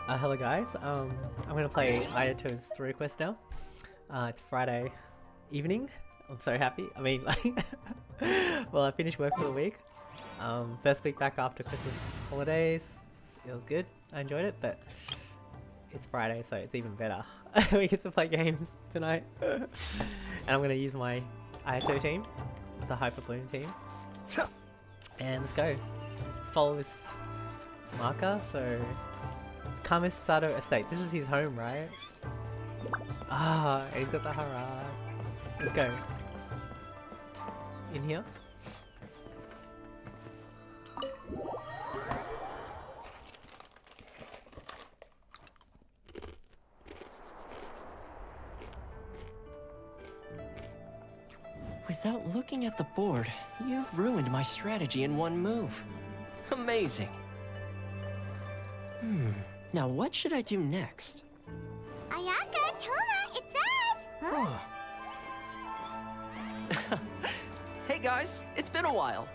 Hello guys, I'm gonna play Ayato's story quest now. It's Friday evening. I'm so happy. I mean, like, well, I finished work for the week. First week back after Christmas holidays. It was good. I enjoyed it, but it's Friday, so it's even better. We get to play games tonight. And I'm gonna use my Ayato team. It's a Hyper Bloom team. And let's go. Let's follow this marker, so... Kamisato Estate. This is his home, right? Ah, he's got the hurrah. Let's go. In here. Without looking at the board, you've ruined my strategy in one move. Amazing. Now what should I do next? Ayaka, Toma, it's us! Huh? Hey guys, it's been a while.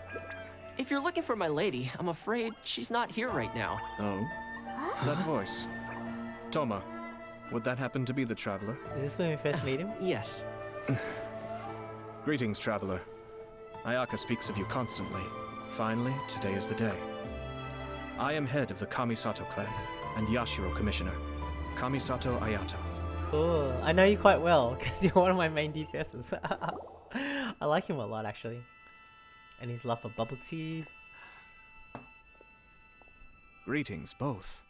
If you're looking for my lady, I'm afraid she's not here right now. Oh? That voice. Toma, would that happen to be the traveler? Is this when we first meet him? Yes. Greetings, traveler. Ayaka speaks of you constantly. Finally, today is the day. I am head of the Kamisato clan and Yashiro commissioner, Kamisato Ayato. Cool. I know you quite well because you're one of my main DPSs. I like him a lot, actually. And his love for bubble tea. Greetings, both.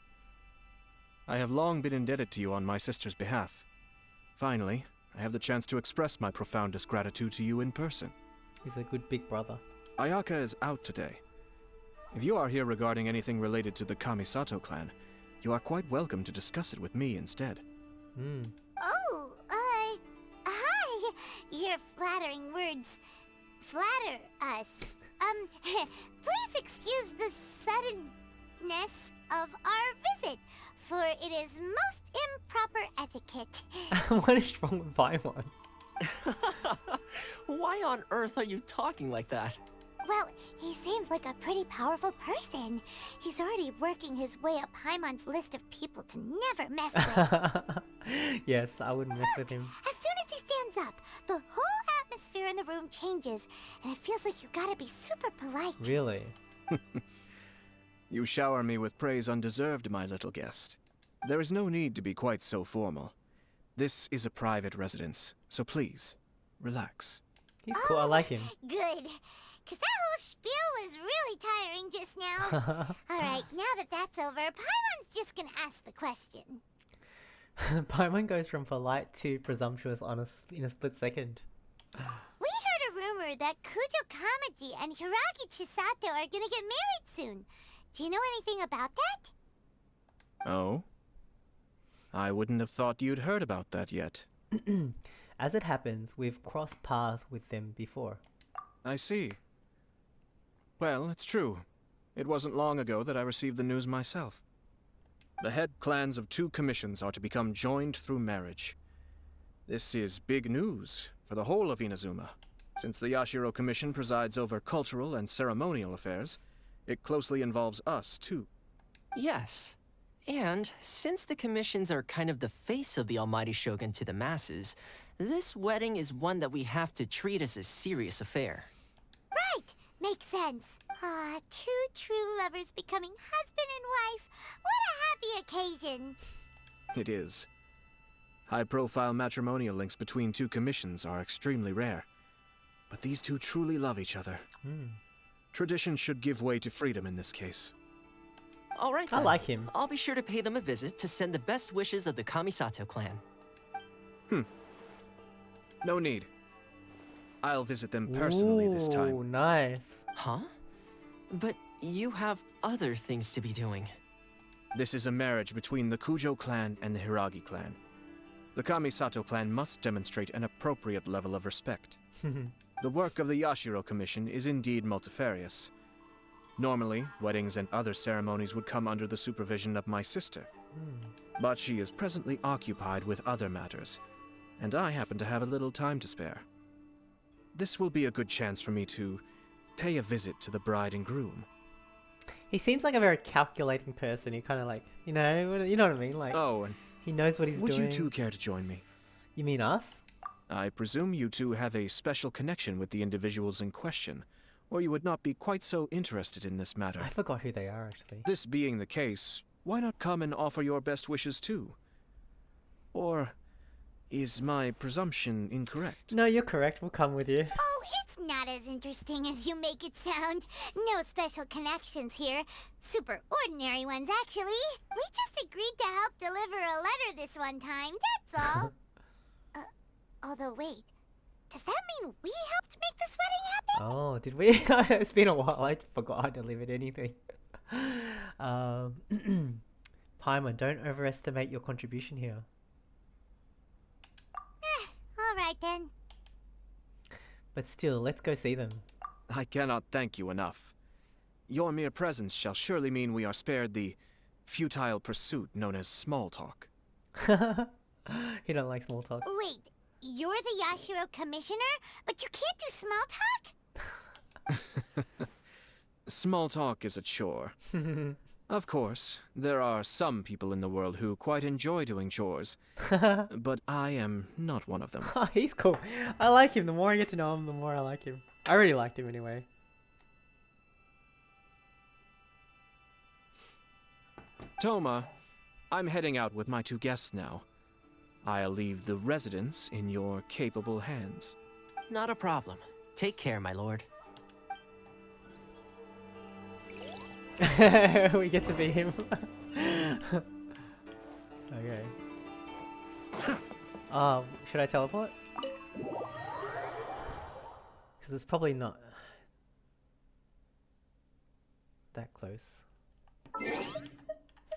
I have long been indebted to you on my sister's behalf. Finally, I have the chance to express my profoundest gratitude to you in person. He's a good big brother. Ayaka is out today. If you are here regarding anything related to the Kamisato clan, you are quite welcome to discuss it with me instead. Oh, hi! Your flattering words flatter us. Please excuse the suddenness of our visit, for it is most improper etiquette. What is wrong with Paimon? Why on earth are you talking like that? Well, he seems like a pretty powerful person. He's already working his way up Paimon's list of people to never mess with. Yes, I wouldn't mess with him. As soon as he stands up, the whole atmosphere in the room changes, and it feels like you gotta be super polite. Really? You shower me with praise undeserved, my little guest. There is no need to be quite so formal. This is a private residence, so please, relax. He's cool, I like him. Good. Because that whole spiel was really tiring just now. Alright, now that that's over, Paimon's just gonna ask the question. Paimon goes from polite to presumptuous in a split second. We heard a rumor that Kujo Kamaji and Hiragi Chisato are gonna get married soon. Do you know anything about that? Oh? I wouldn't have thought you'd heard about that yet. As it happens, we've crossed paths with them before. I see. Well, it's true. It wasn't long ago that I received the news myself. The head clans of 2 commissions are to become joined through marriage. This is big news for the whole of Inazuma. Since the Yashiro Commission presides over cultural and ceremonial affairs, it closely involves us, too. Yes. And since the commissions are kind of the face of the Almighty Shogun to the masses, this wedding is one that we have to treat as a serious affair. Right! Makes sense. Ah, 2 true lovers becoming husband and wife. What a happy occasion. It is. High-profile matrimonial links between 2 commissions are extremely rare. But these 2 truly love each other. Tradition should give way to freedom in this case. All right, I then. like him. I'll be sure to pay them a visit to send the best wishes of the Kamisato clan. No need. I'll visit them personally this time. Ooh, nice. Huh? But you have other things to be doing. This is a marriage between the Kujo clan and the Hiragi clan. The Kamisato clan must demonstrate an appropriate level of respect. The work of the Yashiro Commission is indeed multifarious. Normally, weddings and other ceremonies would come under the supervision of my sister. But she is presently occupied with other matters, and I happen to have a little time to spare. This will be a good chance for me to pay a visit to the bride and groom. He seems like a very calculating person. He kind of like, you know what I mean? Like, Oh, and he knows what he's would doing. you two care to join me? You mean us? I presume you two have a special connection with the individuals in question, or you would not be quite so interested in this matter. I forgot who they are, actually. This being the case, why not come and offer your best wishes too? Or is my presumption incorrect? No, you're correct. We'll come with you. Oh, it's not as interesting as you make it sound. No special connections here. Super ordinary ones, actually. We just agreed to help deliver a letter this one time, that's all. Although, wait. Does that mean we helped make this wedding happen? Oh, did we? It's been a while. I forgot I delivered anything. Paimon, don't overestimate your contribution here. Alright then. But still, let's go see them. I cannot thank you enough. Your mere presence shall surely mean we are spared the futile pursuit known as small talk. He don't like small talk. Wait, you're the Yashiro commissioner? But you can't do small talk? Small talk is a chore. Of course, there are some people in the world who quite enjoy doing chores, but I am not one of them. He's cool. I like him. The more I get to know him, the more I like him. I already liked him anyway. Toma, I'm heading out with my two guests now. I'll leave the residence in your capable hands. Not a problem. Take care, my lord. We get to be him. Okay. Should I teleport? Because it's probably not that close. Let's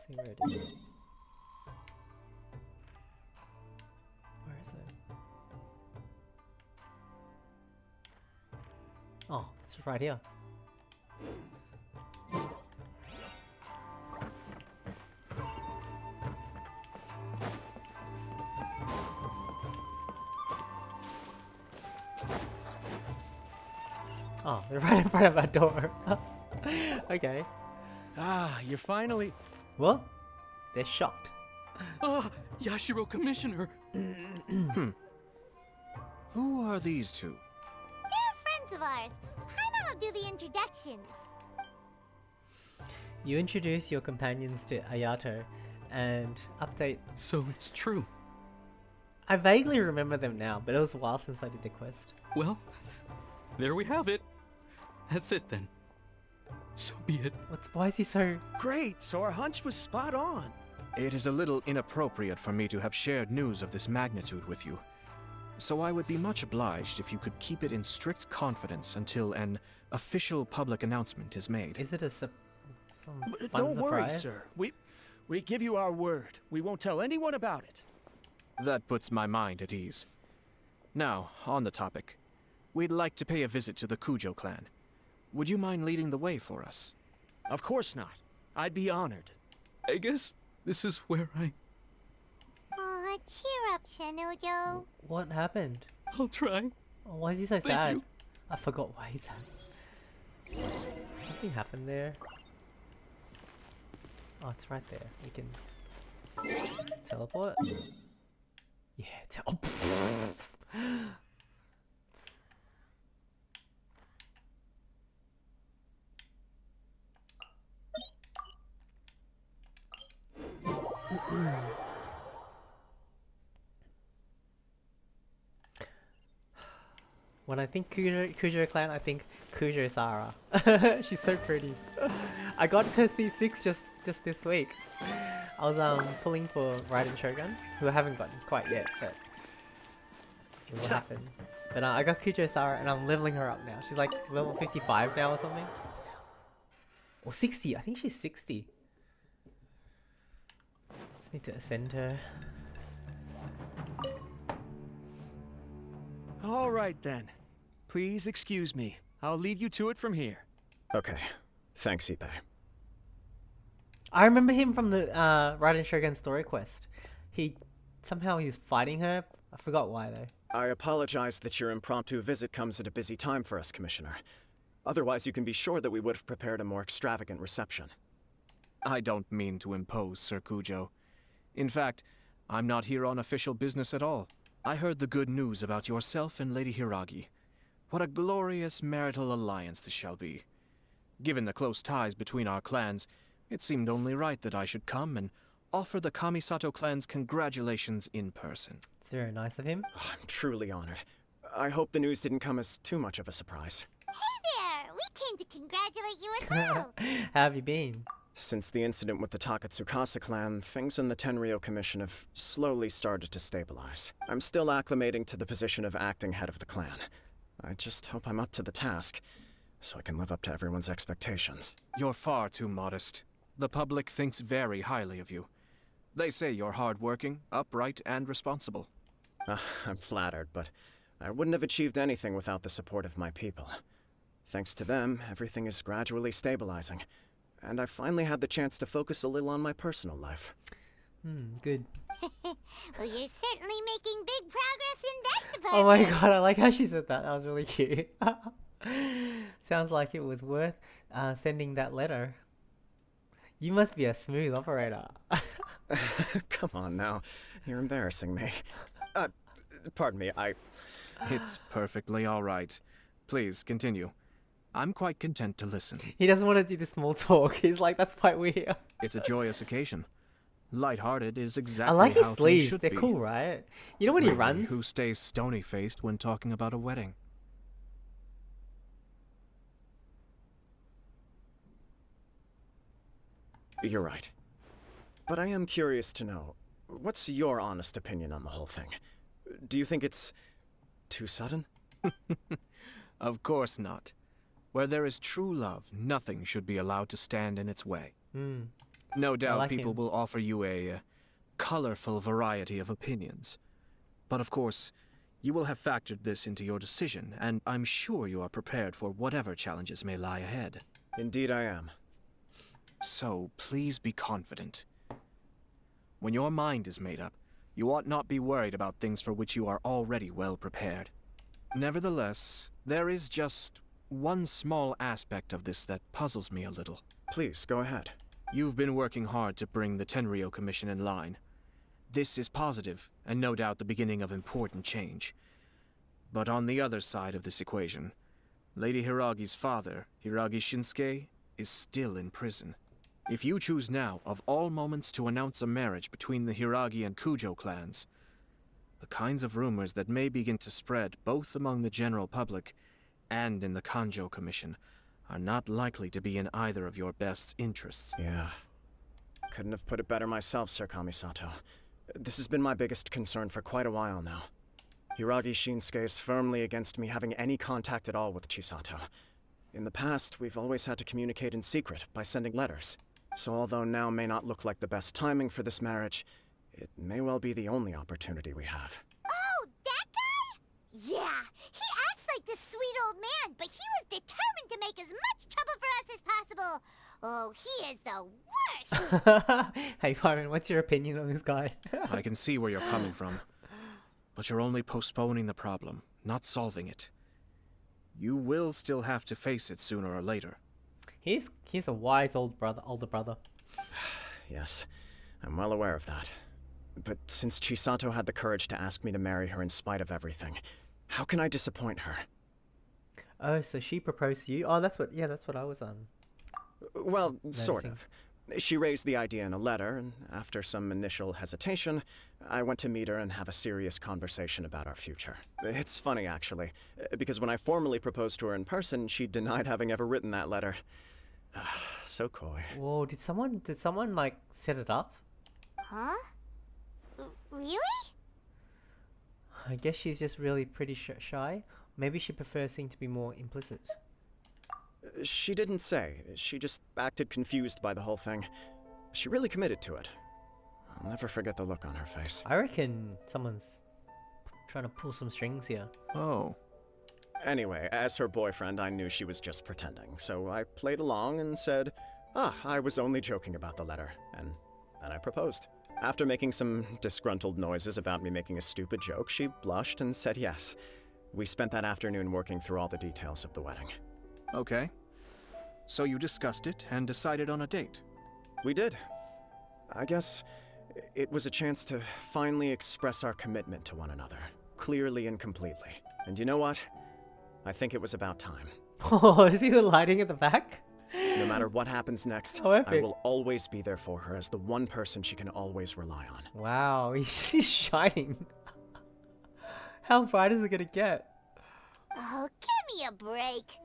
see where it is. Where is it? Oh, it's right here. Oh, they're right in front of our door. Okay. Ah, you're finally... What? They're shocked. Ah, Yashiro Commissioner! Who are these two? They're friends of ours. Paimon will do the introductions. You introduce your companions to Ayato and update. So it's true. I vaguely remember them now, but it was a while since I did the quest. Well, there we have it. That's it then. So be it. Why is he so... Great, so our hunch was spot on. It is a little inappropriate for me to have shared news of this magnitude with you. So I would be much obliged if you could keep it in strict confidence until an official public announcement is made. Is it some fun Don't worry, surprise? sir. We give you our word. We won't tell anyone about it. That puts my mind at ease. Now, on the topic. We'd like to pay a visit to the Kujo clan. Would you mind leading the way for us? Of course not. I'd be honored. I guess this is where I... Aw, cheer up, Shanojo. What happened? I'll try. Oh, why is he so Thank sad? you. I forgot why he's sad. Something happened there. Oh, it's right there. We can teleport. Yeah, oh, when I think Kujo clan, I think Kujo Sara. She's so pretty. I got her C6 just this week. I was pulling for Raiden Shogun, who I haven't gotten quite yet, but it will happen. But I got Kujo Sara and I'm leveling her up now. She's like level 55 now or something. Or 60, I think she's 60. Just need to ascend her. All right, then. Please excuse me. I'll leave you to it from here. Okay. Thanks, Ippei. I remember him from the Raiden Shogun story quest. Somehow he was fighting her. I forgot why though. I apologize that your impromptu visit comes at a busy time for us, Commissioner. Otherwise, you can be sure that we would have prepared a more extravagant reception. I don't mean to impose, Sir Kujo. In fact, I'm not here on official business at all. I heard the good news about yourself and Lady Hiragi. What a glorious marital alliance this shall be. Given the close ties between our clans, it seemed only right that I should come and offer the Kamisato clan's congratulations in person. It's very nice of him. Oh, I'm truly honored. I hope the news didn't come as too much of a surprise. Hey there! We came to congratulate you as well! How have you been? Since the incident with the Takatsukasa clan, things in the Tenryou Commission have slowly started to stabilize. I'm still acclimating to the position of acting head of the clan. I just hope I'm up to the task, so I can live up to everyone's expectations. You're far too modest. The public thinks very highly of you. They say you're hardworking, upright, and responsible. I'm flattered, but I wouldn't have achieved anything without the support of my people. Thanks to them, everything is gradually stabilizing, and I finally had the chance to focus a little on my personal life. Good. Well, you're certainly making big progress in that Oh my department! god, I like how she said that. That was really cute. Sounds like it was worth sending that letter. You must be a smooth operator. Come on now, you're embarrassing me. Pardon me, It's perfectly all right. Please, continue. I'm quite content to listen. He doesn't want to do the small talk. He's like, that's quite weird. It's a joyous occasion. Light-hearted is exactly I like his how things sleeves. should They're be. cool, right? You know when he Really, runs? Who stays stony-faced when talking about a wedding? You're right. But I am curious to know, what's your honest opinion on the whole thing? Do you think it's too sudden? Of course not. Where there is true love, nothing should be allowed to stand in its way. No doubt like people him. will offer you a colorful variety of opinions. But of course, you will have factored this into your decision, and I'm sure you are prepared for whatever challenges may lie ahead. Indeed I am. So, please be confident. When your mind is made up, you ought not be worried about things for which you are already well prepared. Nevertheless, there is just one small aspect of this that puzzles me a little. Please, go ahead. You've been working hard to bring the Tenryou Commission in line. This is positive, and no doubt the beginning of important change. But on the other side of this equation, Lady Hiragi's father, Hiragi Shinsuke, is still in prison. If you choose now, of all moments, to announce a marriage between the Hiragi and Kujo clans, the kinds of rumors that may begin to spread both among the general public and in the Kanjo Commission are not likely to be in either of your best interests. Yeah. Couldn't have put it better myself, Sir Kamisato. This has been my biggest concern for quite a while now. Hiragi Shinsuke is firmly against me having any contact at all with Chisato. In the past, we've always had to communicate in secret by sending letters. So although now may not look like the best timing for this marriage, it may well be the only opportunity we have. Oh, that guy? Yeah, he acts like this sweet old man, but he was determined to make as much trouble for us as possible. Oh, he is the worst! Hey, Byron, what's your opinion on this guy? I can see where you're coming from. But you're only postponing the problem, not solving it. You will still have to face it sooner or later. He's a wise older brother. Yes, I'm well aware of that. But since Chisato had the courage to ask me to marry her in spite of everything, how can I disappoint her? Oh, so she proposed to you? Oh, that's what I was on. Well, sort Noticing. of. She raised the idea in a letter, and after some initial hesitation, I went to meet her and have a serious conversation about our future. It's funny, actually, because when I formally proposed to her in person, she denied having ever written that letter. So coy. Whoa, did someone like set it up? Huh? Really? I guess she's just really pretty shy. Maybe she prefers things to be more implicit. She didn't say. She just acted confused by the whole thing. She really committed to it. I'll never forget the look on her face. I reckon someone's trying to pull some strings here. Oh. Anyway, as her boyfriend, I knew she was just pretending, so I played along and said, I was only joking about the letter, and then I proposed. After making some disgruntled noises about me making a stupid joke, she blushed and said yes. We spent that afternoon working through all the details of the wedding. Okay. So you discussed it and decided on a date. We did. I guess it was a chance to finally express our commitment to one another, clearly and completely. And you know what? I think it was about time. Oh, is he the lighting at the back? No matter what happens next, How I epic. will always be there for her as the one person she can always rely on. Wow, he's shining. How bright is it gonna get? Oh, give me a break.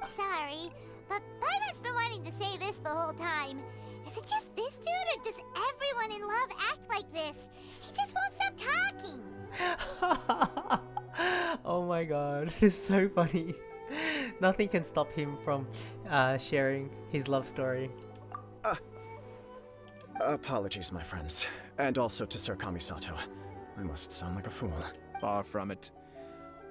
Sorry, but Paimon been wanting to say this the whole time. Is it just this dude, or does everyone in love act like this? He just won't stop talking. Oh my god, this is so funny. Nothing can stop him from sharing his love story. Apologies, my friends. And also to Sir Kamisato. I must sound like a fool. Far from it.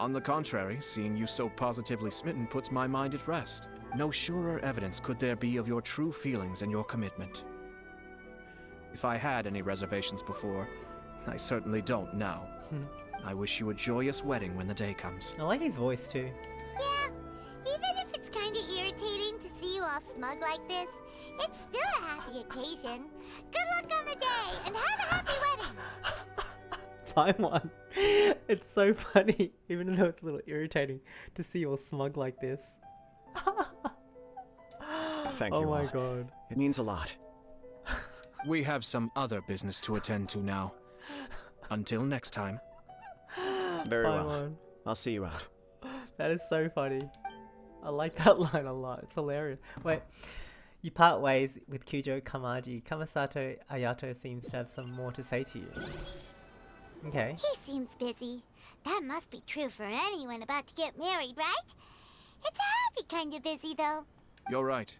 On the contrary, seeing you so positively smitten puts my mind at rest. No surer evidence could there be of your true feelings and your commitment. If I had any reservations before, I certainly don't now. I wish you a joyous wedding when the day comes. I like his voice too. Yeah, even if it's kinda irritating to see you all smug like this, it's still a happy occasion. Good luck on the day, and have a happy wedding! Paimon. It's so funny, even though it's a little irritating to see you all smug like this. Thank you Oh my all. god. It means a lot. We have some other business to attend to now. Until next time. Very well. Paimon. I'll see you out. That is so funny. I like that line a lot. It's hilarious. Wait, you part ways with Kujo Kamaji. Kamisato Ayato seems to have some more to say to you. Okay. He seems busy. That must be true for anyone about to get married, right? It's a happy kind of busy, though. You're right.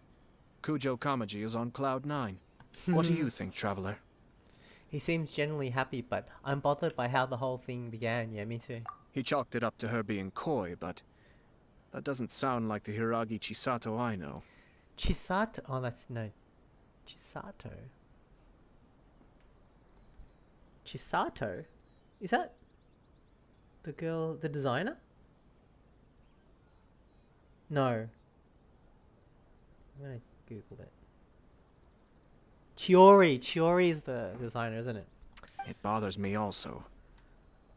Kujo Kamaji is on cloud 9. What do you think, traveler? He seems genuinely happy, but I'm bothered by how the whole thing began. Yeah, me too. He chalked it up to her being coy, but that doesn't sound like the Hiragi Chisato I know. Chisato. Oh, that's no. Chisato. Chisato? Is that the girl, the designer? No. I'm gonna Google it. Chiori. Chiori is the designer, isn't it? It bothers me also.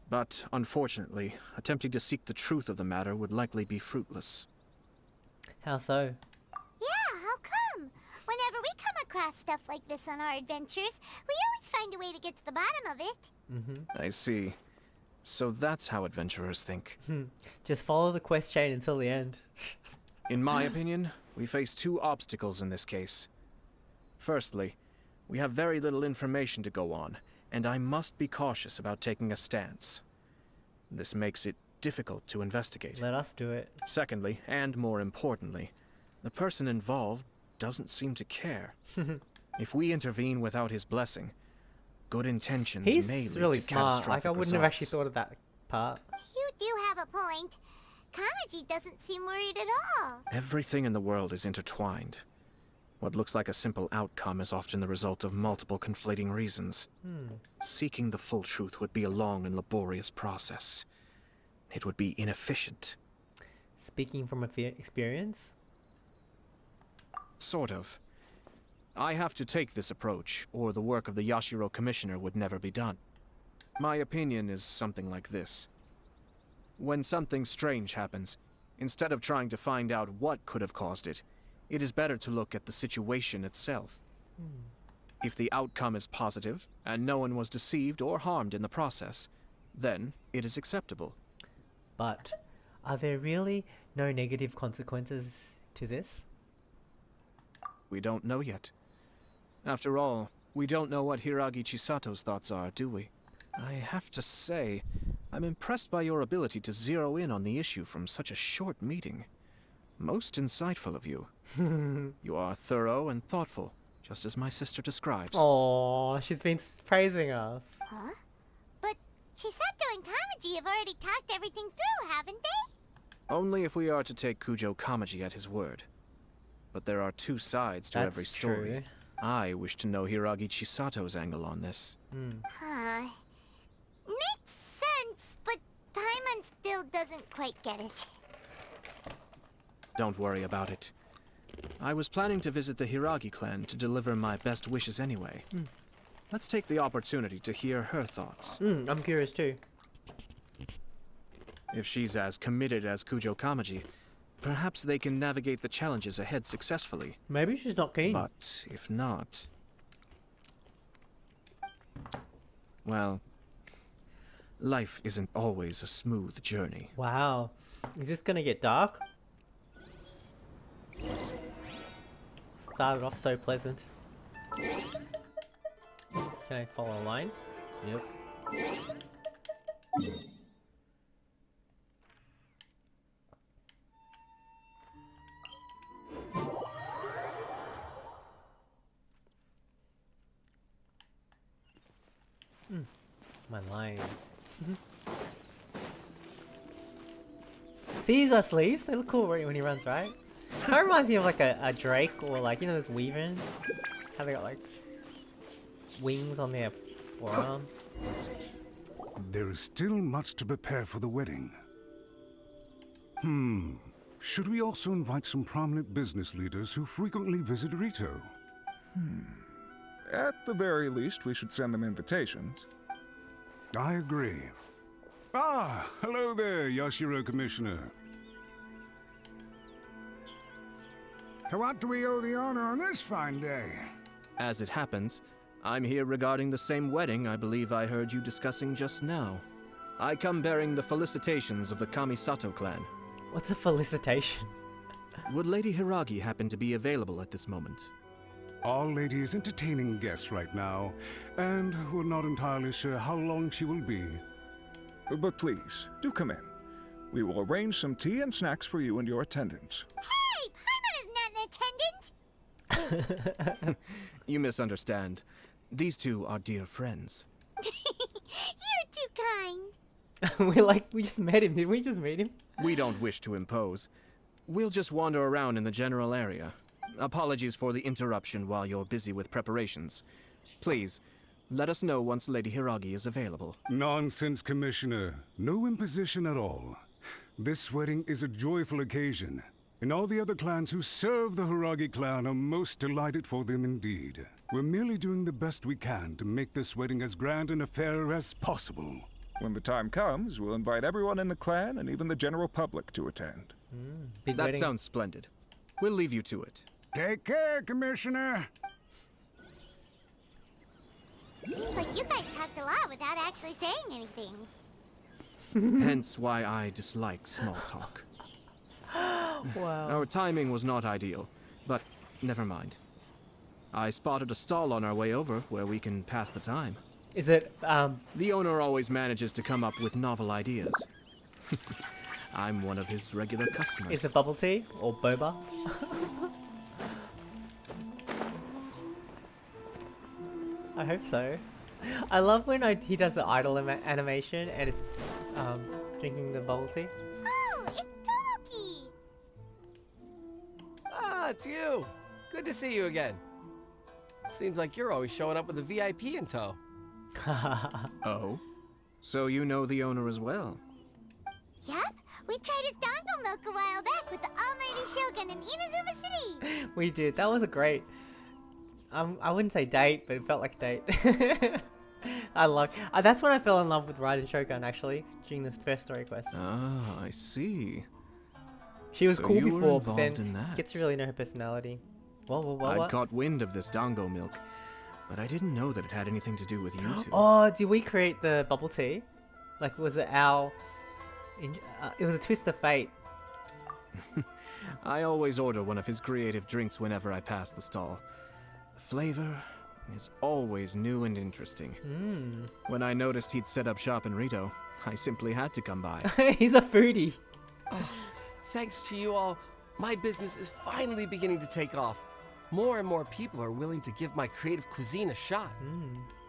But, unfortunately, attempting to seek the truth of the matter would likely be fruitless. How so? Yeah, how come? Whenever we come across stuff like this on our adventures, we always find a way to get to the bottom of it. Mm-hmm. I see. So that's how adventurers think. Just follow the quest chain until the end. In my opinion, we face two obstacles in this case. Firstly, we have very little information to go on, and I must be cautious about taking a stance. This makes it difficult to investigate. Let us do it. Secondly, and more importantly, the person involved doesn't seem to care. If we intervene without his blessing, good intentions may lead He's really to smart. catastrophic Like, I wouldn't have actually results. thought of that part. You do have a point. Kamaji doesn't seem worried at all. Everything in the world is intertwined. What looks like a simple outcome is often the result of multiple conflating reasons. Seeking the full truth would be a long and laborious process. It would be inefficient. Speaking from experience? Sort of. I have to take this approach, or the work of the Yashiro Commissioner would never be done. My opinion is something like this. When something strange happens, instead of trying to find out what could have caused it, it is better to look at the situation itself. If the outcome is positive, and no one was deceived or harmed in the process, then it is acceptable. But are there really no negative consequences to this? We don't know yet. After all, we don't know what Hiragi Chisato's thoughts are, do we? I have to say, I'm impressed by your ability to zero in on the issue from such a short meeting. Most insightful of you. You are thorough and thoughtful, just as my sister describes. Oh, she's been praising us. Huh? But Chisato and Kamaji have already talked everything through, haven't they? Only if we are to take Kujo Kamaji at his word. But there are two sides to That's every story. true. I wish to know Hiragi Chisato's angle on this. Huh. Makes sense, but Paimon still doesn't quite get it. Don't worry about it. I was planning to visit the Hiragi clan to deliver my best wishes anyway. Let's take the opportunity to hear her thoughts. I'm curious too. If she's as committed as Kujo Kamaji, perhaps they can navigate the challenges ahead successfully. Maybe she's not keen. But if not... well, life isn't always a smooth journey. Wow. Is this gonna get dark? Started off so pleasant. Can I follow a line? Yep. My line. See his sleeves? They look cool when he runs, right? That reminds me of like a drake or like, you know, those weavers? How they got like wings on their forearms. There is still much to prepare for the wedding. Should we also invite some prominent business leaders who frequently visit Rito? At the very least, we should send them invitations. I agree. Ah, hello there, Yashiro Commissioner. To what do we owe the honor on this fine day? As it happens, I'm here regarding the same wedding I believe I heard you discussing just now. I come bearing the felicitations of the Kamisato clan. What's a felicitation? Would Lady Hiragi happen to be available at this moment? Our lady is entertaining guests right now, and we're not entirely sure how long she will be. But please, do come in. We will arrange some tea and snacks for you and your attendants. Hey! Paimon is not an attendant! You misunderstand. These two are dear friends. You're too kind. we just met him. Did we just meet him? We don't wish to impose. We'll just wander around in the general area. Apologies for the interruption while you're busy with preparations. Please, let us know once Lady Hiragi is available. Nonsense, Commissioner. No imposition at all. This wedding is a joyful occasion, and all the other clans who serve the Hiragi clan are most delighted for them indeed. We're merely doing the best we can to make this wedding as grand an affair as possible. When the time comes, we'll invite everyone in the clan and even the general public to attend. Big That wedding. sounds splendid. We'll leave you to it. Take care, Commissioner. Seems like you guys talked a lot without actually saying anything. Hence why I dislike small talk. Wow. Our timing was not ideal, but never mind. I spotted a stall on our way over where we can pass the time. Is it, The owner always manages to come up with novel ideas. I'm one of his regular customers. is it bubble tea or boba? I hope so. I love when he does the idle animation and it's drinking the bubble tea. Oh, it's Tomoki! Ah, it's you. Good to see you again. Seems like you're always showing up with a VIP in tow. Oh? So you know the owner as well? Yup, we tried his dongle milk a while back with the almighty Shogun in Inazuma City. We did. That was a great. I wouldn't say date, but it felt like a date. I love. That's when I fell in love with Raiden Shogun actually during this first story quest. Ah, I see. She was So cool you were before, but involved then in that. gets to really know her personality. What? I'd caught wind of this dango milk, but I didn't know that it had anything to do with you two. Oh, did we create the bubble tea? Like, was it our? It was a twist of fate. I always order one of his creative drinks whenever I pass the stall. The flavor is always new and interesting. When I noticed he'd set up shop in Rito, I simply had to come by. He's a foodie. Thanks to you all, my business is finally beginning to take off. More and more people are willing to give my creative cuisine a shot.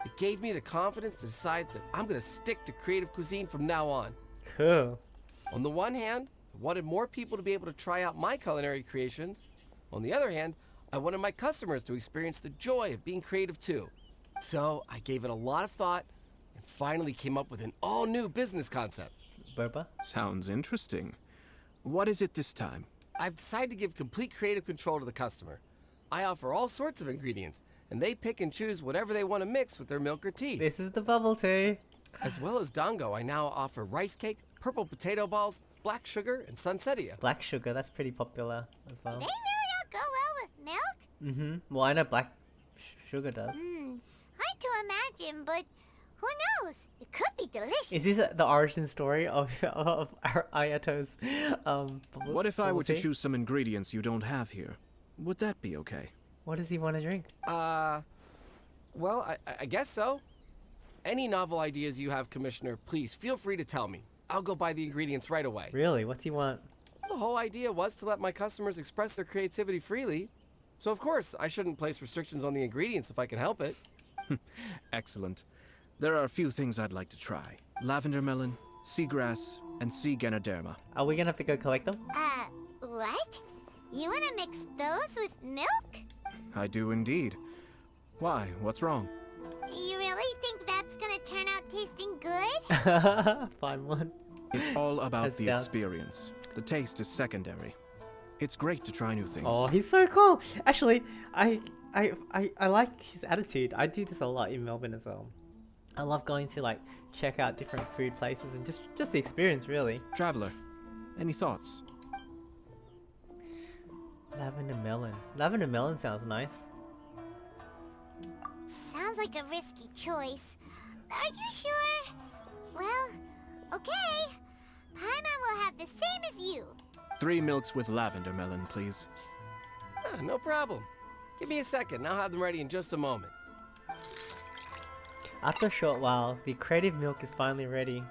It gave me the confidence to decide that I'm gonna stick to creative cuisine from now on. Cool. On the one hand, I wanted more people to be able to try out my culinary creations. On the other hand, I wanted my customers to experience the joy of being creative too. So I gave it a lot of thought and finally came up with an all-new business concept. Boba. Sounds interesting. What is it this time? I've decided to give complete creative control to the customer. I offer all sorts of ingredients, and they pick and choose whatever they want to mix with their milk or tea. This is the bubble tea. As well as dango, I now offer rice cake, purple potato balls, black sugar, and sunsettia. Black sugar, that's pretty popular as well. They really all go well with milk? Mm-hmm. Well, I know black sugar does. Hard to imagine, but who knows? It could be delicious. Is this the origin story of Ayato's bubble, What if I bubble were to tea? choose some ingredients you don't have here? Would that be okay? What does he want to drink? Well, I guess so. Any novel ideas you have, Commissioner, please feel free to tell me. I'll go buy the ingredients right away. Really? What's he want? The whole idea was to let my customers express their creativity freely. So of course, I shouldn't place restrictions on the ingredients if I can help it. Excellent. There are a few things I'd like to try. Lavender melon, seagrass, and sea ganoderma. Are we gonna have to go collect them? What? You want to mix those with milk? I do indeed. Why? What's wrong? You really think that's gonna turn out tasting good? Fine one. It's all about Has the doubt. experience. The taste is secondary. It's great to try new things. Oh, he's so cool. Actually, I like his attitude. I do this a lot in Melbourne as well. I love going to like check out different food places and just the experience really. Traveler, any thoughts? Lavender melon. Lavender melon sounds nice. Sounds like a risky choice. Are you sure? Well, okay. Paimon will have the same as you. 3 milks with lavender melon, please. No problem. Give me a second, I'll have them ready in just a moment. After a short while, the creative milk is finally ready.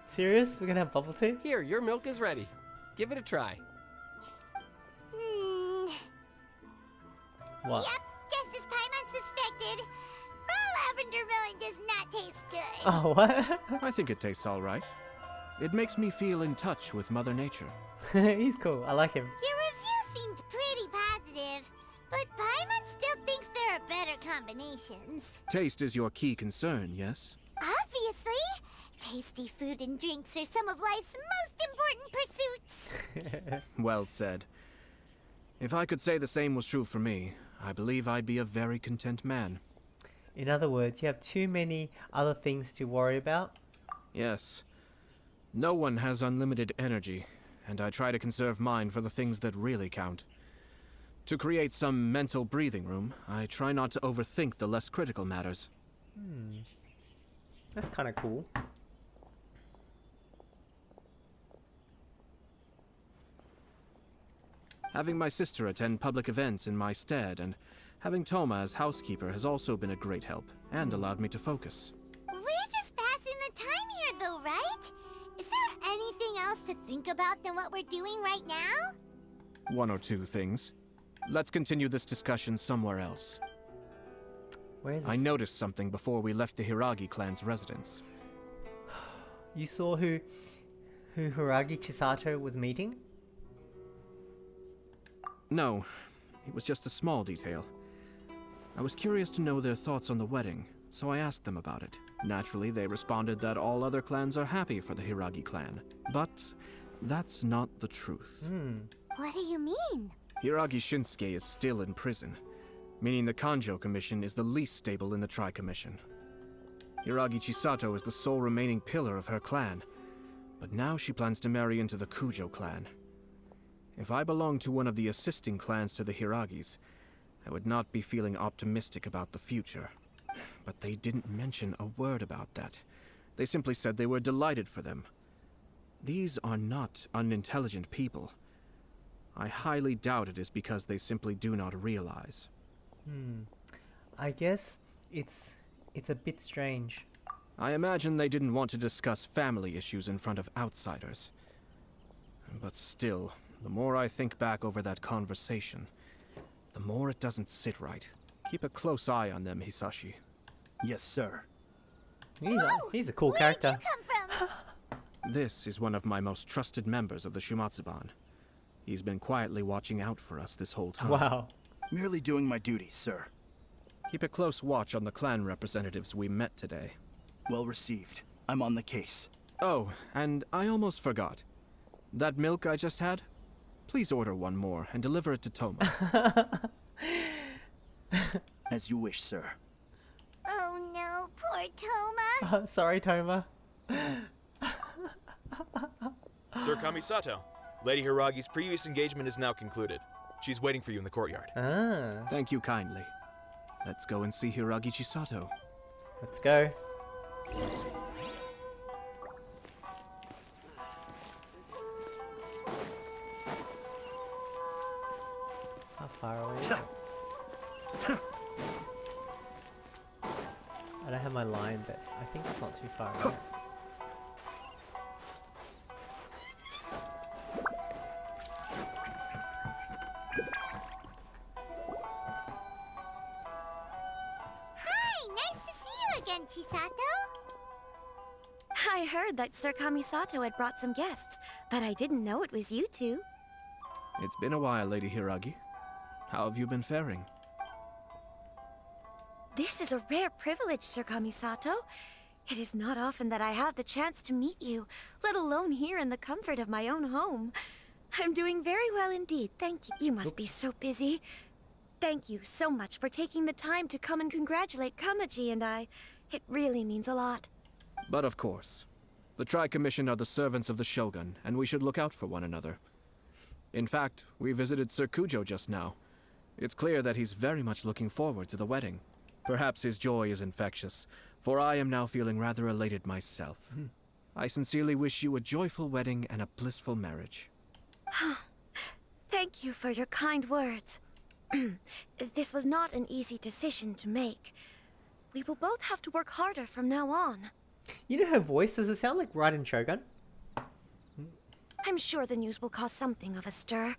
Serious? We're gonna have bubble tea? Here, your milk is ready. Give it a try. What? Yep, just as Paimon suspected. Raw lavender melon does not taste good. Oh, what? I think it tastes all right. It makes me feel in touch with Mother Nature. He's cool. I like him. Your review seemed pretty positive, but Paimon still thinks there are better combinations. Taste is your key concern, yes? Obviously. Tasty food and drinks are some of life's most important pursuits. Well said. If I could say the same was true for me, I believe I'd be a very content man. In other words, you have too many other things to worry about. Yes. No one has unlimited energy, and I try to conserve mine for the things that really count. To create some mental breathing room, I try not to overthink the less critical matters. That's kind of cool. Having my sister attend public events in my stead and having Toma as housekeeper has also been a great help and allowed me to focus. We're just passing the time here, though, right? Is there anything else to think about than what we're doing right now? 1 or 2 things. Let's continue this discussion somewhere else. Where is this? I noticed something before we left the Hiragi clan's residence. You saw who Hiragi Chisato was meeting? No, it was just a small detail. I was curious to know their thoughts on the wedding, so I asked them about it. Naturally, they responded that all other clans are happy for the Hiragi clan. But that's not the truth. What do you mean? Hiragi Shinsuke is still in prison, meaning the Kanjo Commission is the least stable in the Tri-Commission. Hiragi Chisato is the sole remaining pillar of her clan, but now she plans to marry into the Kujo clan. If I belonged to one of the assisting clans to the Hiragis, I would not be feeling optimistic about the future. But they didn't mention a word about that. They simply said they were delighted for them. These are not unintelligent people. I highly doubt it is because they simply do not realize. I guess it's a bit strange. I imagine they didn't want to discuss family issues in front of outsiders. But still, the more I think back over that conversation, the more it doesn't sit right. Keep a close eye on them, Hisashi. Yes, sir. He's a cool Where character. did you come from? This is one of my most trusted members of the Shumatsuban. He's been quietly watching out for us this whole time. Wow. Merely doing my duty, sir. Keep a close watch on the clan representatives we met today. Well received. I'm on the case. Oh, and I almost forgot. That milk I just had? please order one more and deliver it to Toma. As you wish, sir. Oh no, poor Toma. Sorry, Toma. Sir Kamisato, Lady Hiragi's previous engagement is now concluded. She's waiting for you in the courtyard. Ah, Thank you kindly. Let's go and see Hiragi Chisato. let's go. How far away is it? I don't have my line, but I think it's not too far away. Hi, nice to see you again, Chisato. I heard that Sir Kamisato had brought some guests, but I didn't know it was you two. It's been a while, Lady Hiragi. How have you been faring? This is a rare privilege, Sir Kamisato. It is not often that I have the chance to meet you, let alone here in the comfort of my own home. I'm doing very well indeed, thank you. You must be so busy. Thank you so much for taking the time to come and congratulate Kamaji and I. It really means a lot. But of course. The Tri-Commission are the servants of the Shogun, and we should look out for one another. In fact, we visited Sir Kujo just now. It's clear that he's very much looking forward to the wedding. Perhaps his joy is infectious, for I am now feeling rather elated myself. I sincerely wish you a joyful wedding and a blissful marriage. Thank you for your kind words. This was not an easy decision to make. We will both have to work harder from now on. You know her voice? Does it sound like Raiden Shogun? I'm sure the news will cause something of a stir.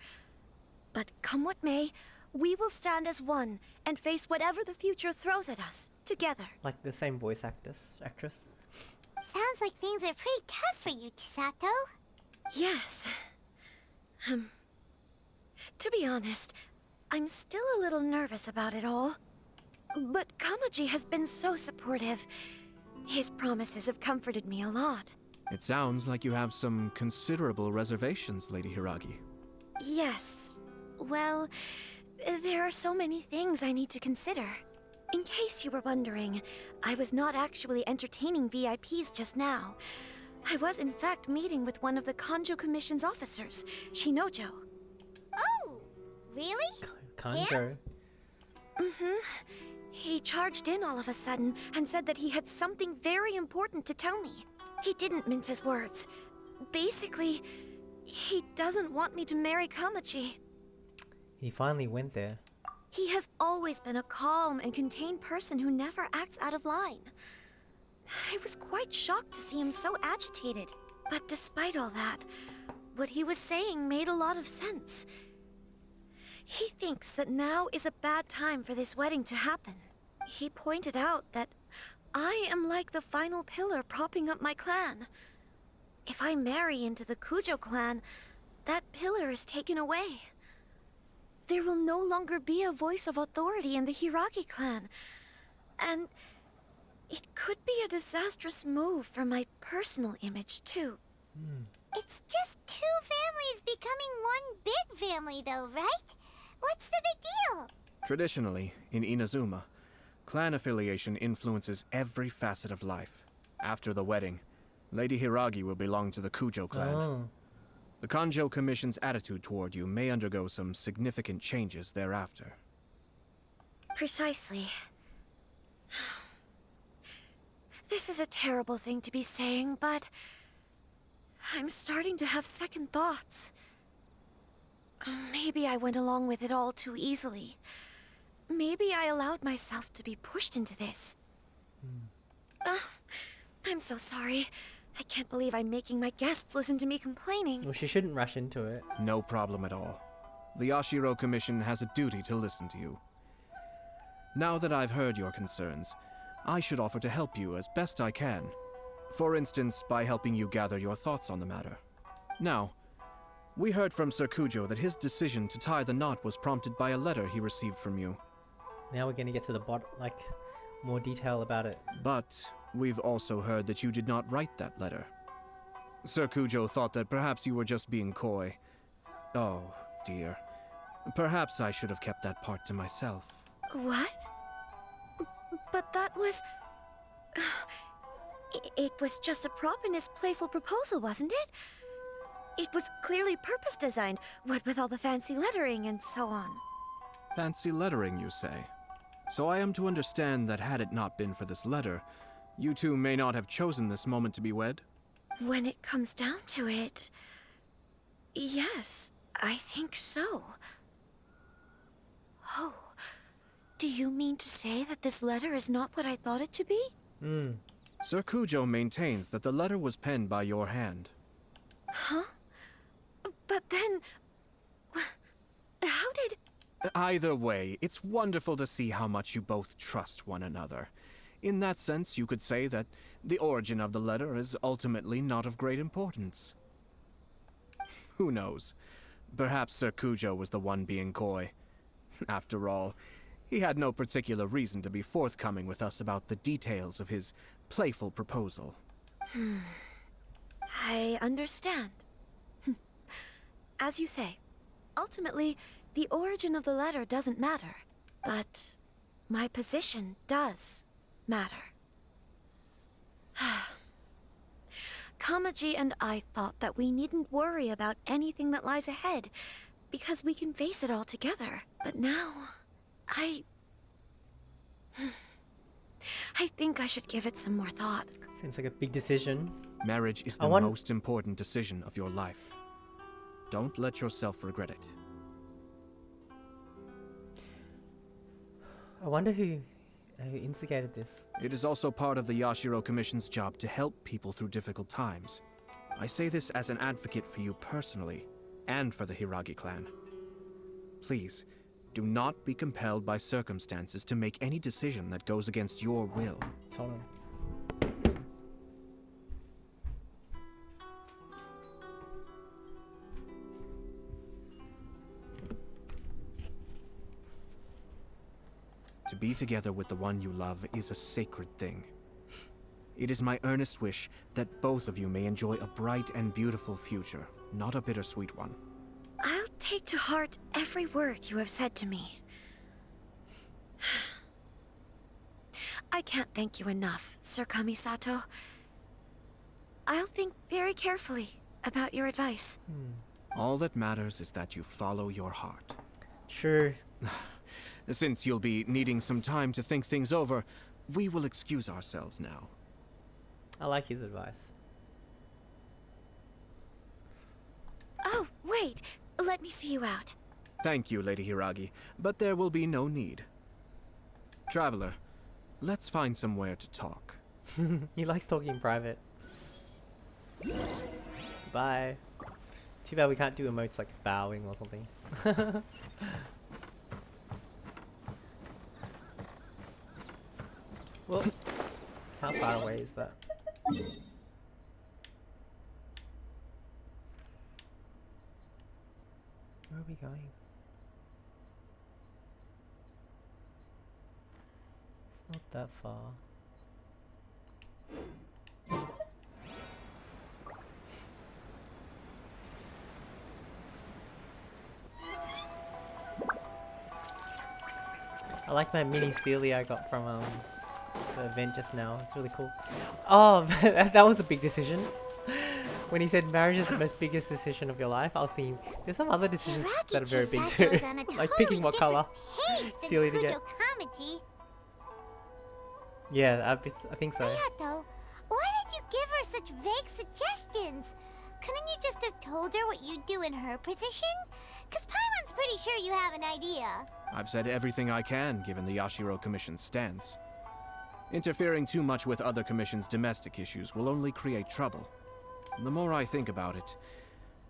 But come what may, we will stand as one and face whatever the future throws at us, together. Like the same voice actress? Sounds like things are pretty tough for you, Chisato. Yes. To be honest, I'm still a little nervous about it all. But Kamaji has been so supportive. His promises have comforted me a lot. It sounds like you have some considerable reservations, Lady Hiragi. Yes. Well, there are so many things I need to consider. In case you were wondering, I was not actually entertaining VIPs just now. I was in fact meeting with one of the Kanjo Commission's officers, Shinojo. Oh, really? Kanjo. He charged in all of a sudden and said that he had something very important to tell me. He didn't mince his words. Basically, he doesn't want me to marry Kamaji. He finally went there. He has always been a calm and contained person who never acts out of line. I was quite shocked to see him so agitated. But despite all that, what he was saying made a lot of sense. He thinks that now is a bad time for this wedding to happen. He pointed out that I am like the final pillar propping up my clan. If I marry into the Kujo clan, that pillar is taken away. There will no longer be a voice of authority in the Hiragi clan. And it could be a disastrous move for my personal image, too. It's just two families becoming one big family, though, right? What's the big deal? Traditionally, in Inazuma, clan affiliation influences every facet of life. After the wedding, Lady Hiragi will belong to the Kujo clan. Oh. The Kanjo Commission's attitude toward you may undergo some significant changes thereafter. Precisely. This is a terrible thing to be saying, but I'm starting to have second thoughts. Maybe I went along with it all too easily. Maybe I allowed myself to be pushed into this. I'm so sorry. I can't believe I'm making my guests listen to me complaining. Well, she shouldn't rush into it. No problem at all. The Yashiro Commission has a duty to listen to you. Now that I've heard your concerns, I should offer to help you as best I can. For instance, by helping you gather your thoughts on the matter. Now, we heard from Sir Kujo that his decision to tie the knot was prompted by a letter he received from you. Now we're gonna get to the more detail about it. But we've also heard that you did not write that letter. Sir Kujo thought that perhaps you were just being coy. Oh, dear. Perhaps I should have kept that part to myself. What? But that was... It was just a prop in his playful proposal, wasn't it? It was clearly purpose designed, what with all the fancy lettering and so on. Fancy lettering, you say? So I am to understand that had it not been for this letter, you two may not have chosen this moment to be wed? When it comes down to it... Yes, I think so. Oh, do you mean to say that this letter is not what I thought it to be? Sir Kujo maintains that the letter was penned by your hand. Huh? But then... How did... Either way, it's wonderful to see how much you both trust one another. In that sense, you could say that the origin of the letter is ultimately not of great importance. Who knows? Perhaps Sir Kujo was the one being coy. After all, he had no particular reason to be forthcoming with us about the details of his playful proposal. I understand. As you say, ultimately, the origin of the letter doesn't matter. But my position does matter. Kamaji and I thought that we needn't worry about anything that lies ahead, because we can face it all together. But now, I think I should give it some more thought. Seems like a big decision. Marriage is the most important decision of your life. Don't let yourself regret it. I wonder who instigated this. It is also part of the Yashiro Commission's job to help people through difficult times. I say this as an advocate for you personally, and for the Hiragi clan. Please, do not be compelled by circumstances to make any decision that goes against your will. Hold on. To be together with the one you love is a sacred thing. It is my earnest wish that both of you may enjoy a bright and beautiful future, not a bittersweet one. I'll take to heart every word you have said to me. I can't thank you enough, Sir Kamisato. I'll think very carefully about your advice. All that matters is that you follow your heart. Sure. Since you'll be needing some time to think things over, we will excuse ourselves now. I like his advice. Oh, wait! Let me see you out. Thank you, Lady Hiragi, but there will be no need. Traveler, let's find somewhere to talk. He likes talking in private. Bye. Too bad we can't do emotes like bowing or something. Well, how far away is that? Where are we going? It's not that far. I like my mini Steely I got from the event just now. It's really cool. Oh, that was a big decision. When he said marriage is the most biggest decision of your life, I was thinking there's some other decisions that are very big too. Like picking what color Steely to get. Yeah, I think so. Ayato, why did you give her such vague suggestions? Couldn't you just have told her what you'd do in her position? Cause Paimon's pretty sure you have an idea. I've said everything I can given the Yashiro Commission's stance. Interfering too much with other commission's domestic issues will only create trouble. The more I think about it,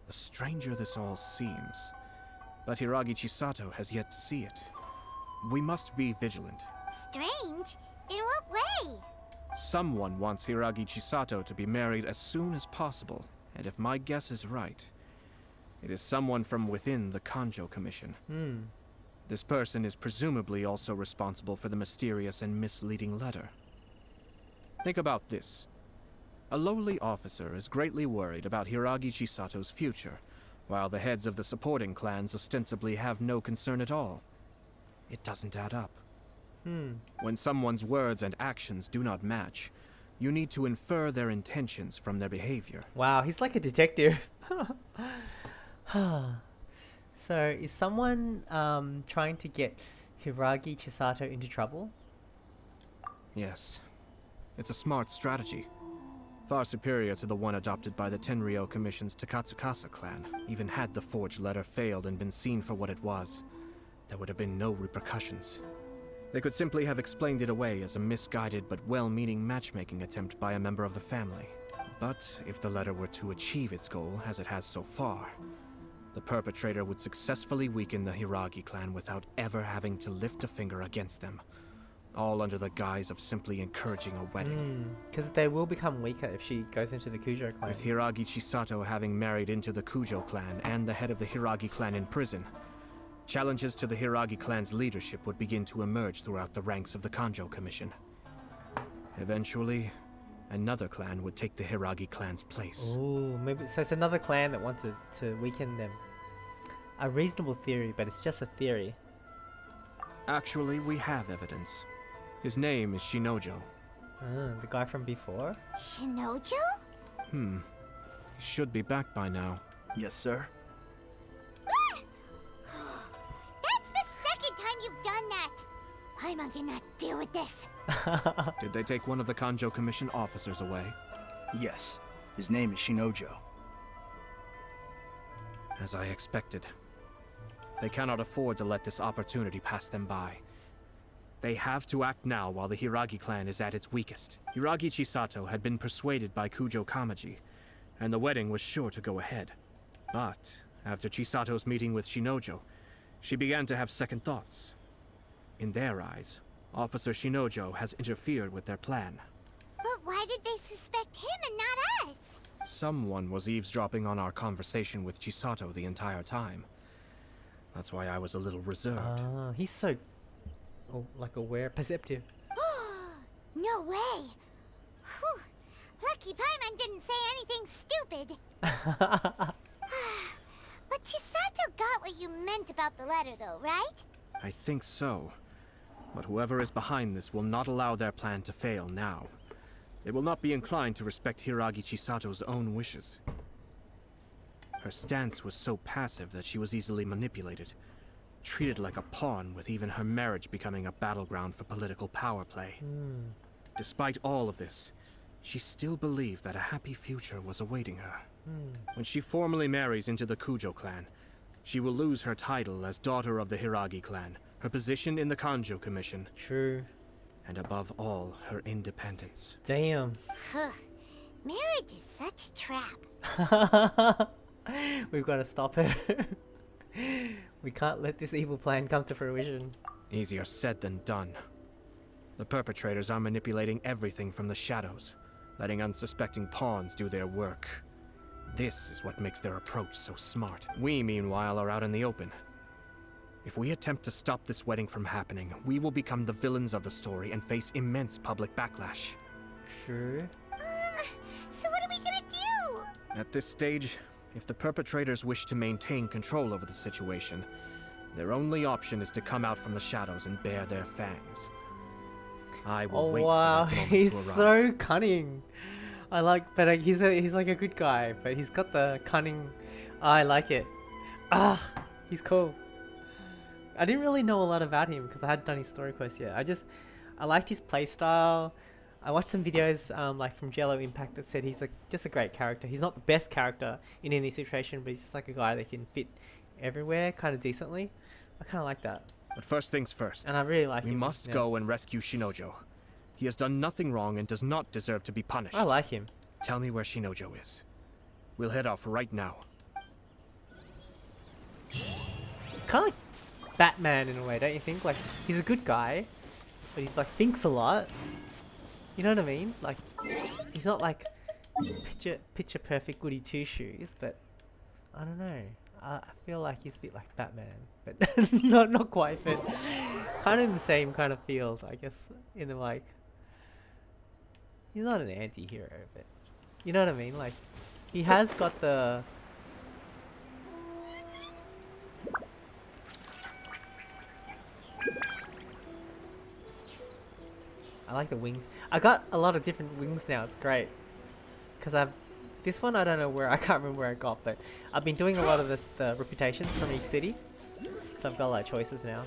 the stranger this all seems. But Hiragi Chisato has yet to see it. We must be vigilant. Strange? In what way? Someone wants Hiragi Chisato to be married as soon as possible, and if my guess is right, it is someone from within the Kanjo Commission. This person is presumably also responsible for the mysterious and misleading letter. Think about this. A lowly officer is greatly worried about Hiragi Chisato's future, while the heads of the supporting clans ostensibly have no concern at all. It doesn't add up. When someone's words and actions do not match, you need to infer their intentions from their behavior. Wow, he's like a detective. So, is someone trying to get Hiragi Chisato into trouble? Yes. It's a smart strategy. Far superior to the one adopted by the Tenryou Commission's Takatsukasa clan. Even had the forged letter failed and been seen for what it was, there would have been no repercussions. They could simply have explained it away as a misguided but well-meaning matchmaking attempt by a member of the family. But if the letter were to achieve its goal, as it has so far, the perpetrator would successfully weaken the Hiragi clan without ever having to lift a finger against them. All under the guise of simply encouraging a wedding. Because they will become weaker if she goes into the Kujo clan. With Hiragi Chisato having married into the Kujo clan and the head of the Hiragi clan in prison, challenges to the Hiragi clan's leadership would begin to emerge throughout the ranks of the Kanjo Commission. Eventually, another clan would take the Hiragi clan's place. Oh, maybe so. It's another clan that wants to weaken them. A reasonable theory, but it's just a theory. Actually, we have evidence. His name is Shinojo. The guy from before? Shinojo? He should be back by now. Yes, sir. That's the second time you've done that! I'm not gonna deal with this. Did they take one of the Kanjo Commission officers away? Yes. His name is Shinojo. As I expected. They cannot afford to let this opportunity pass them by. They have to act now while the Hiragi clan is at its weakest. Hiragi Chisato had been persuaded by Kujo Kamaji, and the wedding was sure to go ahead. But after Chisato's meeting with Shinojo, she began to have second thoughts. In their eyes, Officer Shinojo has interfered with their plan. But why did they suspect him and not us? Someone was eavesdropping on our conversation with Chisato the entire time. That's why I was a little reserved. He's so, like aware, perceptive. No way. Whew. Lucky Paimon didn't say anything stupid. But Chisato got what you meant about the letter though, right? I think so. But whoever is behind this will not allow their plan to fail now. They will not be inclined to respect Hiragi Chisato's own wishes. Her stance was so passive that she was easily manipulated, treated like a pawn, with even her marriage becoming a battleground for political power play. Despite all of this, she still believed that a happy future was awaiting her. When she formally marries into the Kujo clan, she will lose her title as daughter of the Hiragi clan, her position in the Kanjo Commission. True. And above all, her independence. Damn. Marriage is such a trap. We've got to stop her. We can't let this evil plan come to fruition. Easier said than done. The perpetrators are manipulating everything from the shadows, letting unsuspecting pawns do their work. This is what makes their approach so smart. We, meanwhile, are out in the open. If we attempt to stop this wedding from happening, we will become the villains of the story and face immense public backlash. Sure. So what are we gonna do? At this stage, if the perpetrators wish to maintain control over the situation, their only option is to come out from the shadows and bare their fangs. I will wait for that moment he's to arrive. so cunning. I like, but he's like a good guy, but he's got the cunning. I like it. He's cool. I didn't really know a lot about him because I hadn't done his story quest yet. I liked his playstyle. I watched some videos like from Jello Impact that said he's just a great character. He's not the best character in any situation, but he's just like a guy that can fit everywhere kind of decently. I kind of like that. But first things first. And I really like him. We must go and rescue Shinojo. He has done nothing wrong and does not deserve to be punished. I like him. Tell me where Shinojo is. We'll head off right now. It's kind of like Batman in a way, don't you think? Like, he's a good guy, but he like thinks a lot. You know what I mean? Like, he's not like picture perfect goody two shoes, but I don't know. I feel like he's a bit like Batman, but not quite, but kind of in the same kind of field, I guess. In the like, he's not an anti-hero, but you know what I mean? Like, he has got the I like the wings. I got a lot of different wings now. It's great. Because this one I don't know where, I can't remember where I got, but I've been doing a lot of the reputations from each city. So I've got a lot of choices now.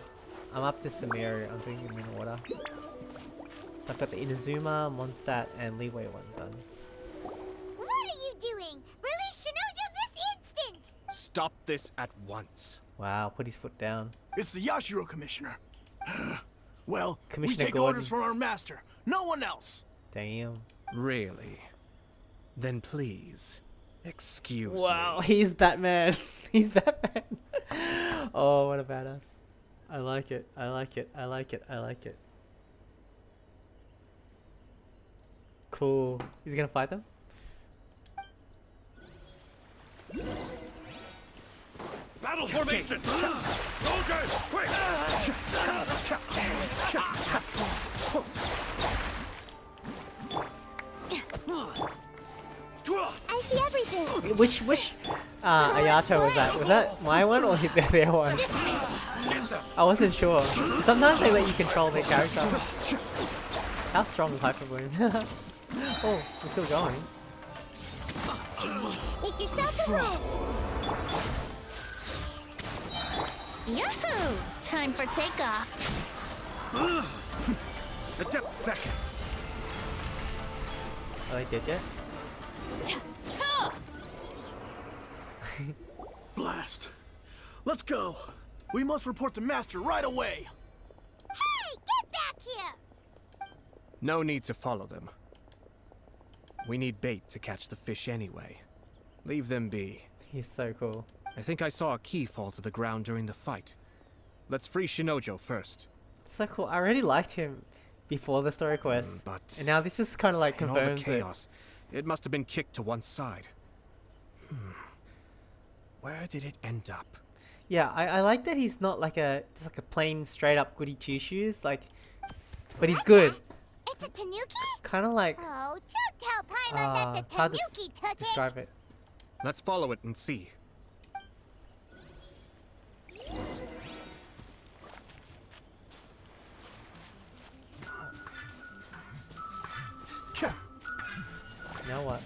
I'm up to Samir, I'm doing them in order. So I've got the Inazuma, Mondstadt, and Leeway one done. What are you doing? Release Shinojo this instant! Stop this at once. Wow, put his foot down. It's the Yashiro Commissioner. Well, Commissioner we take Gordon. orders from our master. No one else. Damn. Really? Then please, excuse me. Wow, he's Batman. He's Batman. Oh, what a badass. I like it. I like it. I like it. I like it. Cool. He's gonna fight them? Battle formation! Soldiers, quick! I see everything! Which Ayato was that? Was that my one or their one? I wasn't sure. Sometimes they let you control their character. How strong is Hyper Bloom? Oh, we're still going. Make yourself a move! Yahoo! Time for takeoff. The depths beckon. Oh, they did yet? Blast. Let's go. We must report to Master right away. Hey, get back here! No need to follow them. We need bait to catch the fish anyway. Leave them be. He's so cool. I think I saw a key fall to the ground during the fight. Let's free Shinojo first. So cool. I already liked him before the story quest. But and now this just kind of like in all the confirms it. chaos, it must have been kicked to one side. Where did it end up? Yeah, I like that he's not like just like a plain straight up goody two shoes, like, but he's good. It's a Tanuki? Kind of like, Oh, don't tell Paimon that the it's hard to Tanuki took it! describe it. Let's follow it and see. Now what?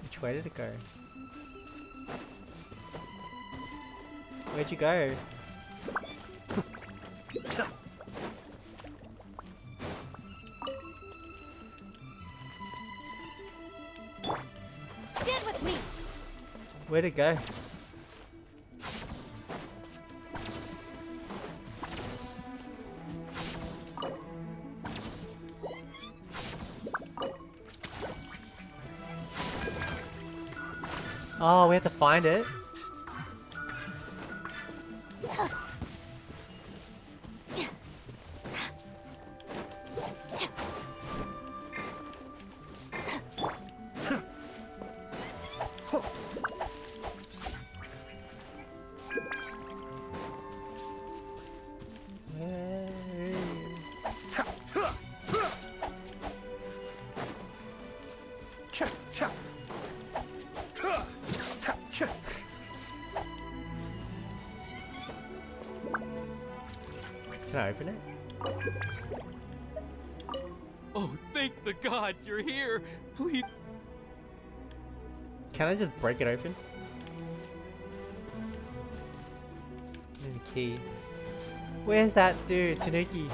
Which way did it go? Where'd you go? Stand with me! Where'd it go? Oh, we have to find it. Can I open it? Oh, thank the gods you're here. Please. Can I just break it open? Need a key. Where's that dude, Tanuki?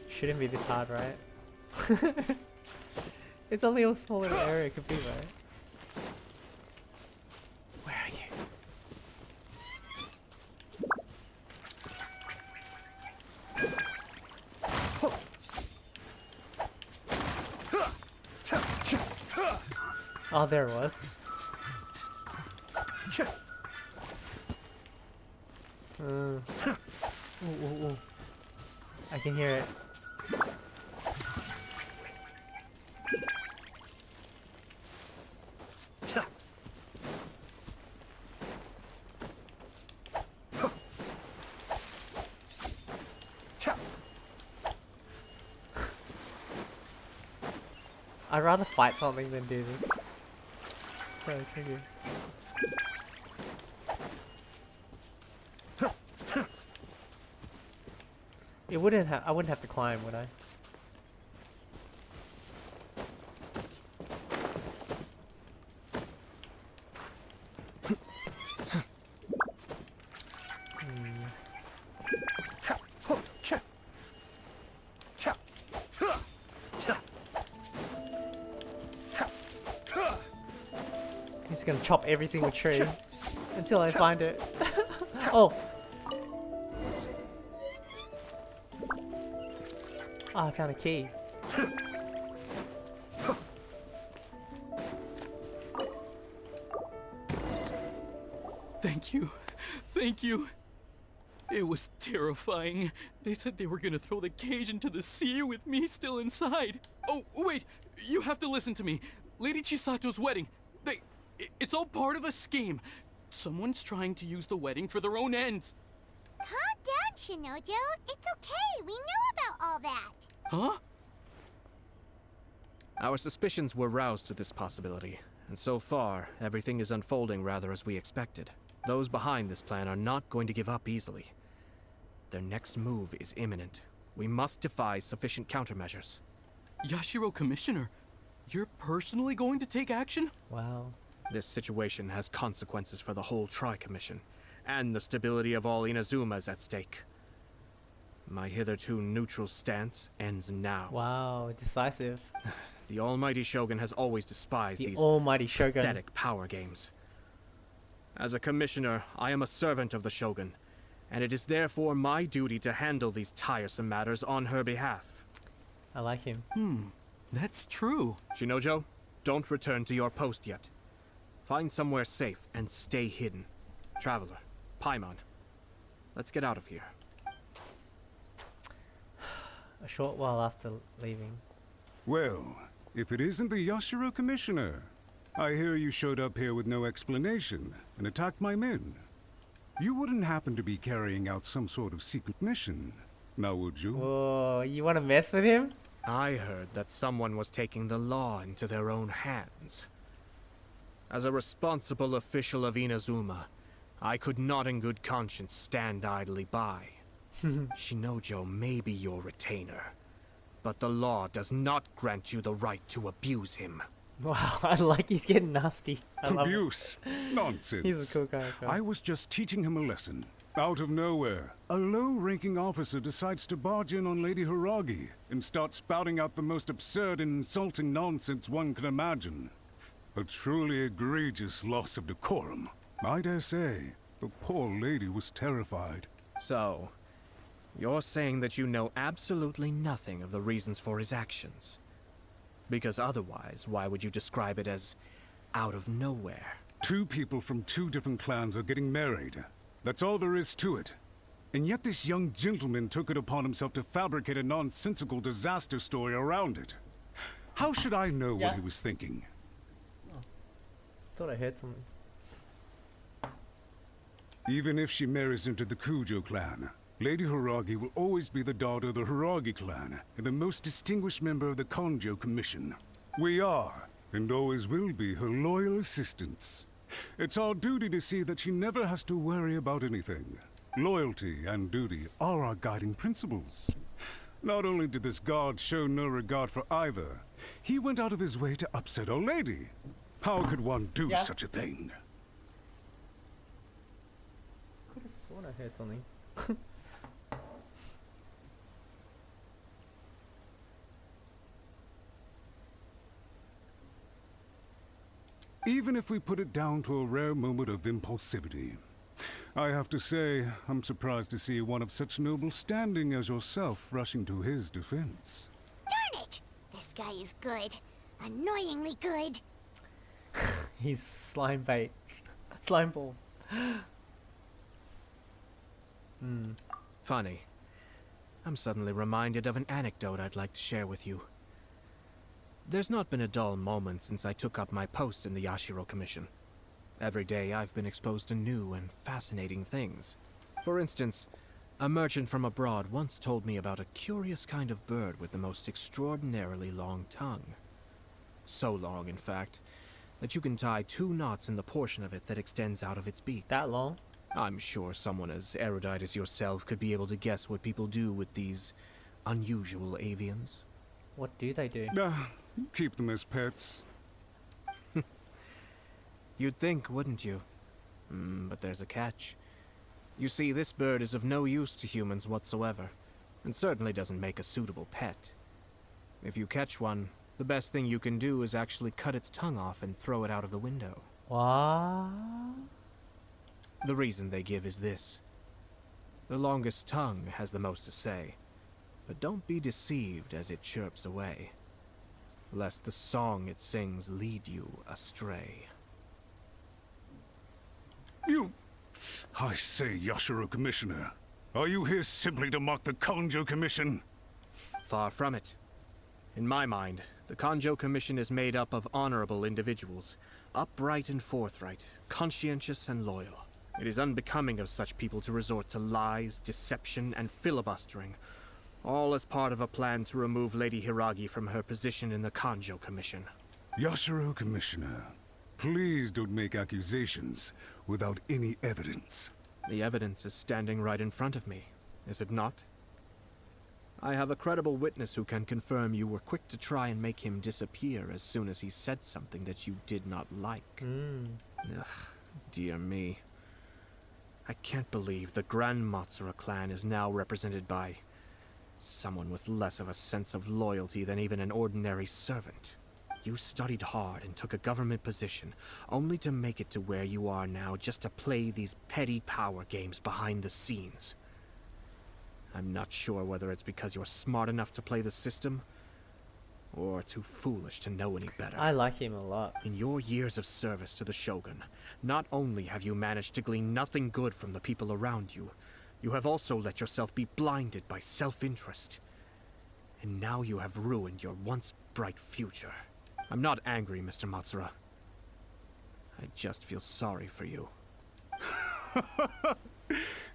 Shouldn't be this hard, right? It's only a small little area, it could be, right? Where are you? Oh, there it was. Ooh, ooh, ooh. I can hear it. I'd rather fight something than do this. So tricky. It wouldn't have. I wouldn't have to climb, would I? He's gonna chop every single tree until I find it. Oh! Ah, I found a key. Thank you. Thank you. It was terrifying. They said they were gonna throw the cage into the sea with me still inside. Oh, wait! You have to listen to me. Lady Chisato's wedding. It's all part of a scheme. Someone's trying to use the wedding for their own ends. Calm down, Shinojo. It's okay. We know about all that. Huh? Our suspicions were roused to this possibility, and so far, everything is unfolding rather as we expected. Those behind this plan are not going to give up easily. Their next move is imminent. We must devise sufficient countermeasures. Yashiro Commissioner, you're personally going to take action? Wow. This situation has consequences for the whole Tri-Commission, and the stability of all Inazuma is at stake. My hitherto neutral stance ends now. Wow, decisive. The Almighty Shogun has always despised these Almighty Shogun. pathetic power games. As a commissioner, I am a servant of the Shogun, and it is therefore my duty to handle these tiresome matters on her behalf. I like him. That's true. Shinojo, don't return to your post yet. Find somewhere safe and stay hidden. Traveler, Paimon, let's get out of here. A short while after leaving. Well, if it isn't the Yashiro Commissioner, I hear you showed up here with no explanation and attacked my men. You wouldn't happen to be carrying out some sort of secret mission, now would you? Oh, you want to mess with him? I heard that someone was taking the law into their own hands. As a responsible official of Inazuma, I could not in good conscience stand idly by. Shinojo may be your retainer, but the law does not grant you the right to abuse him. Wow, I like he's getting nasty. I love Abuse? Nonsense. He's a cool character. I was just teaching him a lesson. Out of nowhere, a low-ranking officer decides to barge in on Lady Hiragi and start spouting out the most absurd and insulting nonsense one can imagine. A truly egregious loss of decorum. I dare say, the poor lady was terrified. So, you're saying that you know absolutely nothing of the reasons for his actions? Because otherwise, why would you describe it as out of nowhere? Two people from two different clans are getting married. That's all there is to it. And yet this young gentleman took it upon himself to fabricate a nonsensical disaster story around it. How should I know what he was thinking? Thought I heard something. Even if she marries into the Kujo clan, Lady Hiragi will always be the daughter of the Hiragi clan and the most distinguished member of the Konjo Commission. We are, and always will be, her loyal assistants. It's our duty to see that she never has to worry about anything. Loyalty and duty are our guiding principles. Not only did this guard show no regard for either, he went out of his way to upset our lady. How could one do such a thing? Could have sworn I heard something. Even if we put it down to a rare moment of impulsivity, I have to say, I'm surprised to see one of such noble standing as yourself rushing to his defense. Darn it! This guy is good. Annoyingly good. He's slime bait. Slime ball. Funny. I'm suddenly reminded of an anecdote I'd like to share with you. There's not been a dull moment since I took up my post in the Yashiro Commission. Every day I've been exposed to new and fascinating things. For instance, a merchant from abroad once told me about a curious kind of bird with the most extraordinarily long tongue. So long, in fact, that you can tie 2 knots in the portion of it that extends out of its beak. That long? I'm sure someone as erudite as yourself could be able to guess what people do with these unusual avians. What do they do? Keep them as pets. You'd think, wouldn't you? But there's a catch. You see, this bird is of no use to humans whatsoever, and certainly doesn't make a suitable pet. If you catch one, the best thing you can do is actually cut its tongue off and throw it out of the window. What? The reason they give is this. The longest tongue has the most to say, but don't be deceived as it chirps away, lest the song it sings lead you astray. I say, Yashiro Commissioner, are you here simply to mock the Kanjo Commission? Far from it. In my mind, the Kanjo Commission is made up of honorable individuals, upright and forthright, conscientious and loyal. It is unbecoming of such people to resort to lies, deception, and filibustering, all as part of a plan to remove Lady Hiragi from her position in the Kanjo Commission. Yashiro Commissioner, please don't make accusations without any evidence. The evidence is standing right in front of me, is it not? I have a credible witness who can confirm you were quick to try and make him disappear as soon as he said something that you did not like. Ugh, dear me. I can't believe the Grand Matsura clan is now represented by someone with less of a sense of loyalty than even an ordinary servant. You studied hard and took a government position, only to make it to where you are now just to play these petty power games behind the scenes. I'm not sure whether it's because you're smart enough to play the system, or too foolish to know any better. I like him a lot. In your years of service to the Shogun, not only have you managed to glean nothing good from the people around you, you have also let yourself be blinded by self-interest. And now you have ruined your once bright future. I'm not angry, Mr. Matsura. I just feel sorry for you.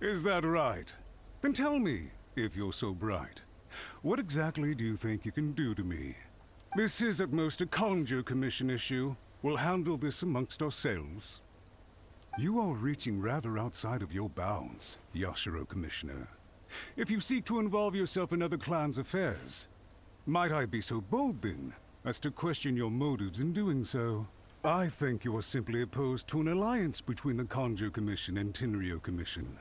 Is that right? Then tell me, if you're so bright, what exactly do you think you can do to me? This is at most a Kanjo Commission issue. We'll handle this amongst ourselves. You are reaching rather outside of your bounds, Yashiro Commissioner. If you seek to involve yourself in other clans' affairs, might I be so bold then, as to question your motives in doing so? I think you are simply opposed to an alliance between the Kanjo Commission and Tenryo Commission.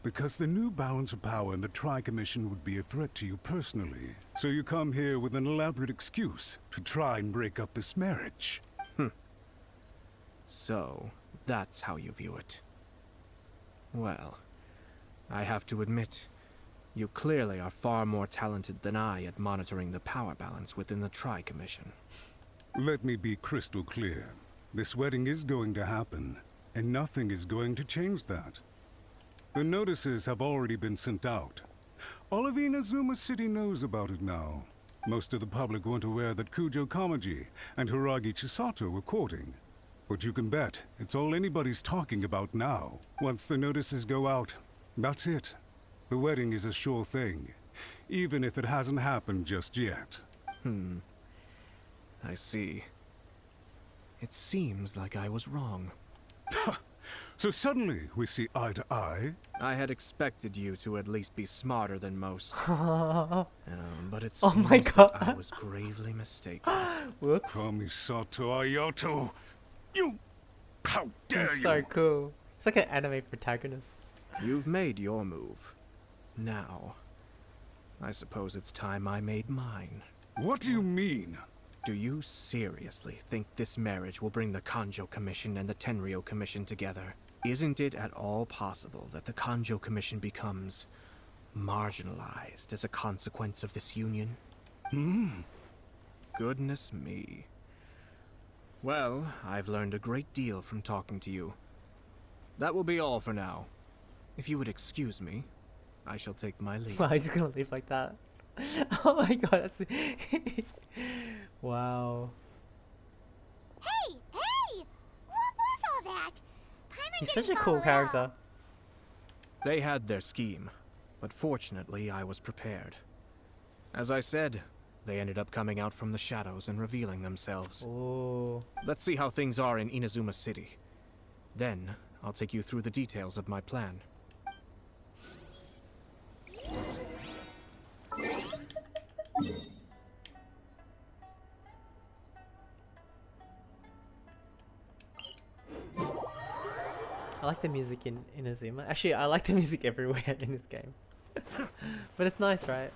Because the new balance of power in the Tri-Commission would be a threat to you personally. So you come here with an elaborate excuse to try and break up this marriage. So, that's how you view it. Well, I have to admit, you clearly are far more talented than I at monitoring the power balance within the Tri-Commission. Let me be crystal clear. This wedding is going to happen, and nothing is going to change that. The notices have already been sent out. All of Inazuma City knows about it now. Most of the public weren't aware that Kujo Kamaji and Hiragi Chisato were courting. But you can bet it's all anybody's talking about now. Once the notices go out, that's it. The wedding is a sure thing, even if it hasn't happened just yet. I see. It seems like I was wrong. So suddenly we see eye to eye? I had expected you to at least be smarter than most. But it Oh seems my God. that I was gravely mistaken. Whoops. Kamisato Ayato, you... How dare He's you! so cool. It's like an anime protagonist. You've made your move. Now, I suppose it's time I made mine. What do you mean? Do you seriously think this marriage will bring the Kanjo Commission and the Tenryo Commission together? Isn't it at all possible that the Kanjo Commission becomes marginalized as a consequence of this union? Goodness me. Well, I've learned a great deal from talking to you. That will be all for now. If you would excuse me, I shall take my leave. Wow, he's gonna leave like that. Oh my God, that's... Wow. Hey! Hey! What was all that? Paimon He's didn't such a cool follow at all. character. They had their scheme, but fortunately I was prepared. As I said, They ended up coming out from the shadows and revealing themselves. Oh. Let's see how things are in Inazuma City. Then, I'll take you through the details of my plan. I like the music in Inazuma. Actually, I like the music everywhere in this game. But it's nice, right?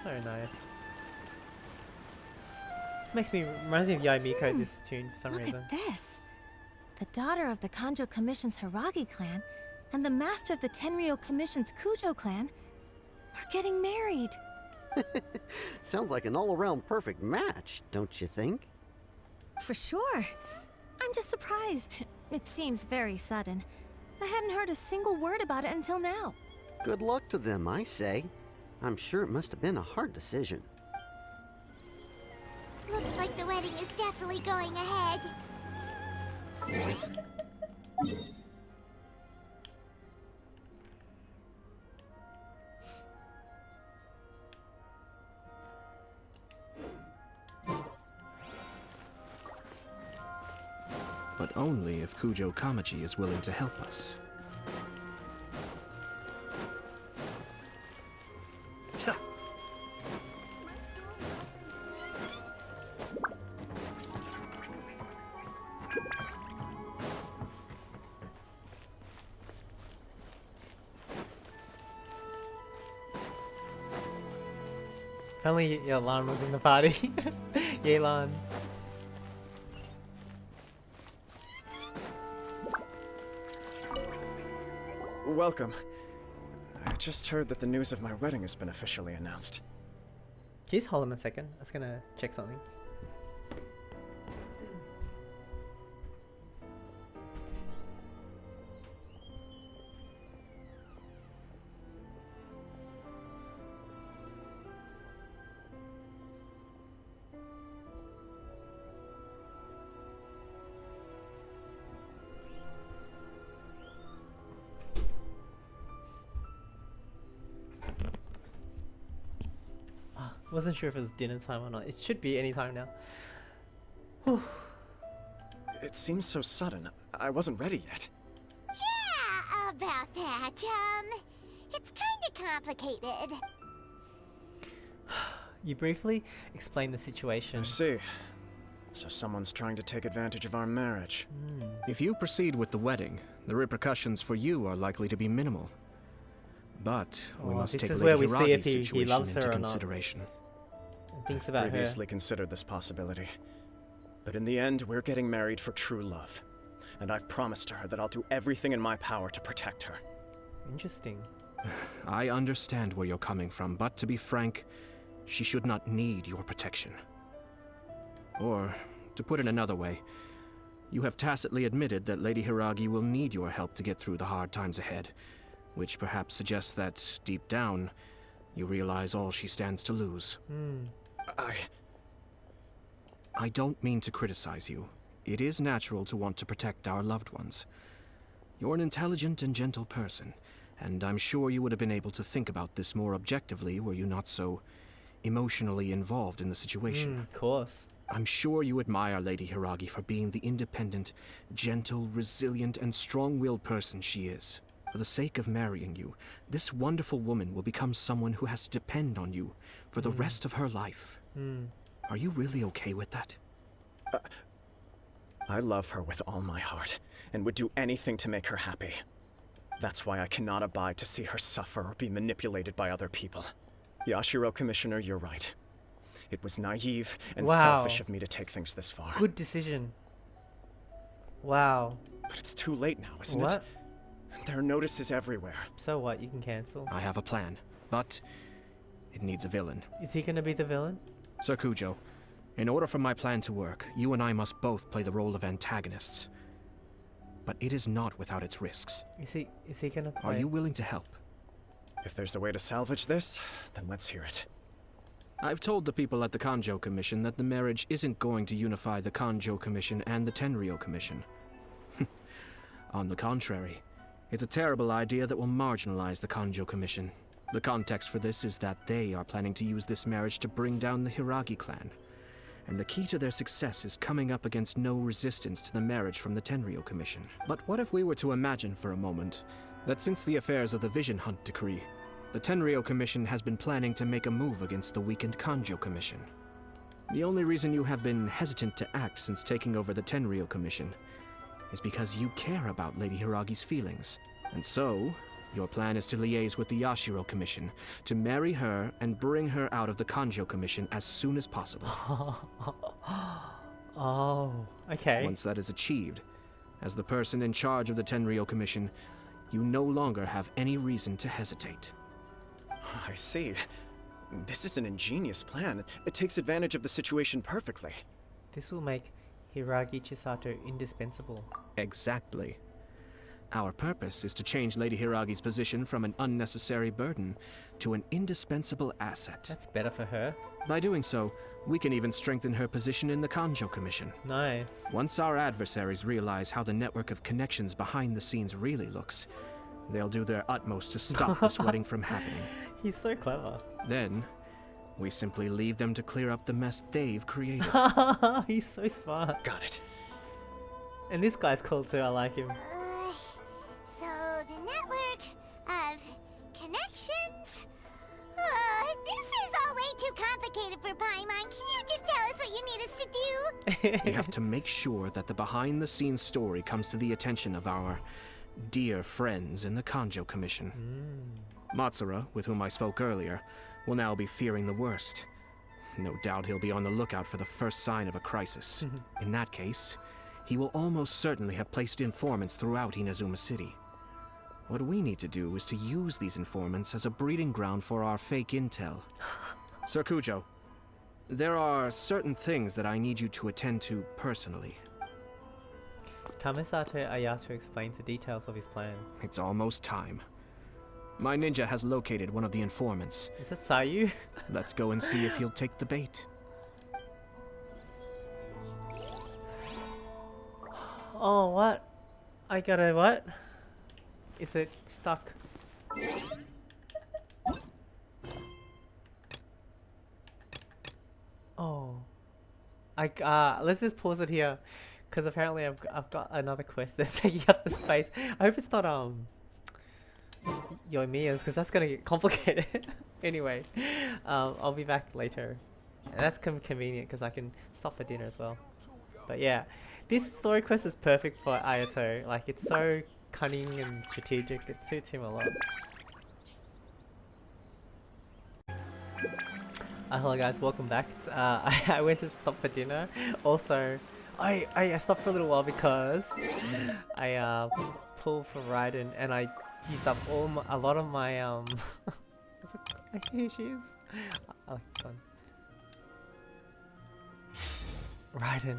So nice. This reminds me of Yaimiko, this tune, for some reason. Look at this! The daughter of the Kanjo Commission's Hiragi clan and the master of the Tenryou Commission's Kujo clan are getting married. Sounds like an all-around perfect match, don't you think? For sure. I'm just surprised. It seems very sudden. I hadn't heard a single word about it until now. Good luck to them, I say. I'm sure it must have been a hard decision. Looks like the wedding is definitely going ahead. But only if Kujo Kamaji is willing to help us. If only Yelan was in the party. Yelan. Welcome. I just heard that the news of my wedding has been officially announced. Can you just hold on a second? I was gonna check something. Wasn't sure if it was dinner time or not. It should be any time now. Whew. It seems so sudden. I wasn't ready yet. Yeah, about that. It's kinda complicated. You briefly explained the situation. I see. So someone's trying to take advantage of our marriage. If you proceed with the wedding, the repercussions for you are likely to be minimal. But we must take Lady Hiragi's situation into consideration. Thinks I've about previously considered this possibility. But in the end, we're getting married for true love. And I've promised her that I'll do everything in my power to protect her. Interesting. I understand where you're coming from, but to be frank, she should not need your protection. Or, to put it another way, you have tacitly admitted that Lady Hiragi will need your help to get through the hard times ahead, which perhaps suggests that, deep down, you realize all she stands to lose. I don't mean to criticize you. It is natural to want to protect our loved ones. You're an intelligent and gentle person, and I'm sure you would have been able to think about this more objectively were you not so emotionally involved in the situation. Of course. I'm sure you admire Lady Hiragi for being the independent, gentle, resilient, and strong-willed person she is. For the sake of marrying you, this wonderful woman will become someone who has to depend on you for the rest of her life. Are you really okay with that? I love her with all my heart, and would do anything to make her happy. That's why I cannot abide to see her suffer or be manipulated by other people. Yashiro Commissioner, you're right. It was naive and selfish of me to take things this far. Good decision. Wow. But it's too late now, isn't it? What? There are notices everywhere. So what? You can cancel. I have a plan, but it needs a villain. Is he gonna be the villain? Sir Kujo, in order for my plan to work, you and I must both play the role of antagonists. But it is not without its risks. Is he gonna play? Are you willing to help? If there's a way to salvage this, then let's hear it. I've told the people at the Kanjo Commission that the marriage isn't going to unify the Kanjo Commission and the Tenryou Commission. On the contrary, it's a terrible idea that will marginalize the Kanjo Commission. The context for this is that they are planning to use this marriage to bring down the Hiragi clan. And the key to their success is coming up against no resistance to the marriage from the Tenryou Commission. But what if we were to imagine for a moment that since the affairs of the Vision Hunt decree, the Tenryou Commission has been planning to make a move against the weakened Kanjo Commission? The only reason you have been hesitant to act since taking over the Tenryou Commission is because you care about Lady Hiragi's feelings. And so, your plan is to liaise with the Yashiro Commission to marry her and bring her out of the Kanjo Commission as soon as possible. Oh, okay. Once that is achieved, as the person in charge of the Tenryou Commission, you no longer have any reason to hesitate. I see. This is an ingenious plan. It takes advantage of the situation perfectly. This will make Hiragi Chisato indispensable. Exactly. Our purpose is to change Lady Hiragi's position from an unnecessary burden to an indispensable asset. That's better for her. By doing so, we can even strengthen her position in the Kanjo Commission. Nice. Once our adversaries realize how the network of connections behind the scenes really looks, they'll do their utmost to stop this wedding from happening. He's so clever. Then, we simply leave them to clear up the mess they've created. He's so smart. Got it. And this guy's cool too, I like him. So, the network of connections? This is all way too complicated for Paimon. Can you just tell us what you need us to do? We have to make sure that the behind-the-scenes story comes to the attention of our dear friends in the Kanjo Commission. Matsura, with whom I spoke earlier, will now be fearing the worst. No doubt he'll be on the lookout for the first sign of a crisis. In that case, he will almost certainly have placed informants throughout Inazuma City. What we need to do is to use these informants as a breeding ground for our fake intel. Sir Kujo, there are certain things that I need you to attend to personally. Kamisato Ayato explains the details of his plan. It's almost time. My ninja has located one of the informants. Is that Sayu? Let's go and see if he'll take the bait. Oh, what? I gotta what? Is it stuck? Oh. Let's just pause it here. Because apparently I've got another quest that's taking up the space. I hope it's not Yoimiya's, because that's gonna get complicated. Anyway, I'll be back later. And that's convenient because I can stop for dinner as well. But yeah, this story quest is perfect for Ayato. Like, it's so cunning and strategic. It suits him a lot. Hello guys, welcome back. I went to stop for dinner. Also, I stopped for a little while because I pulled for Raiden and I used up a lot of my here she is. I like this one. Raiden.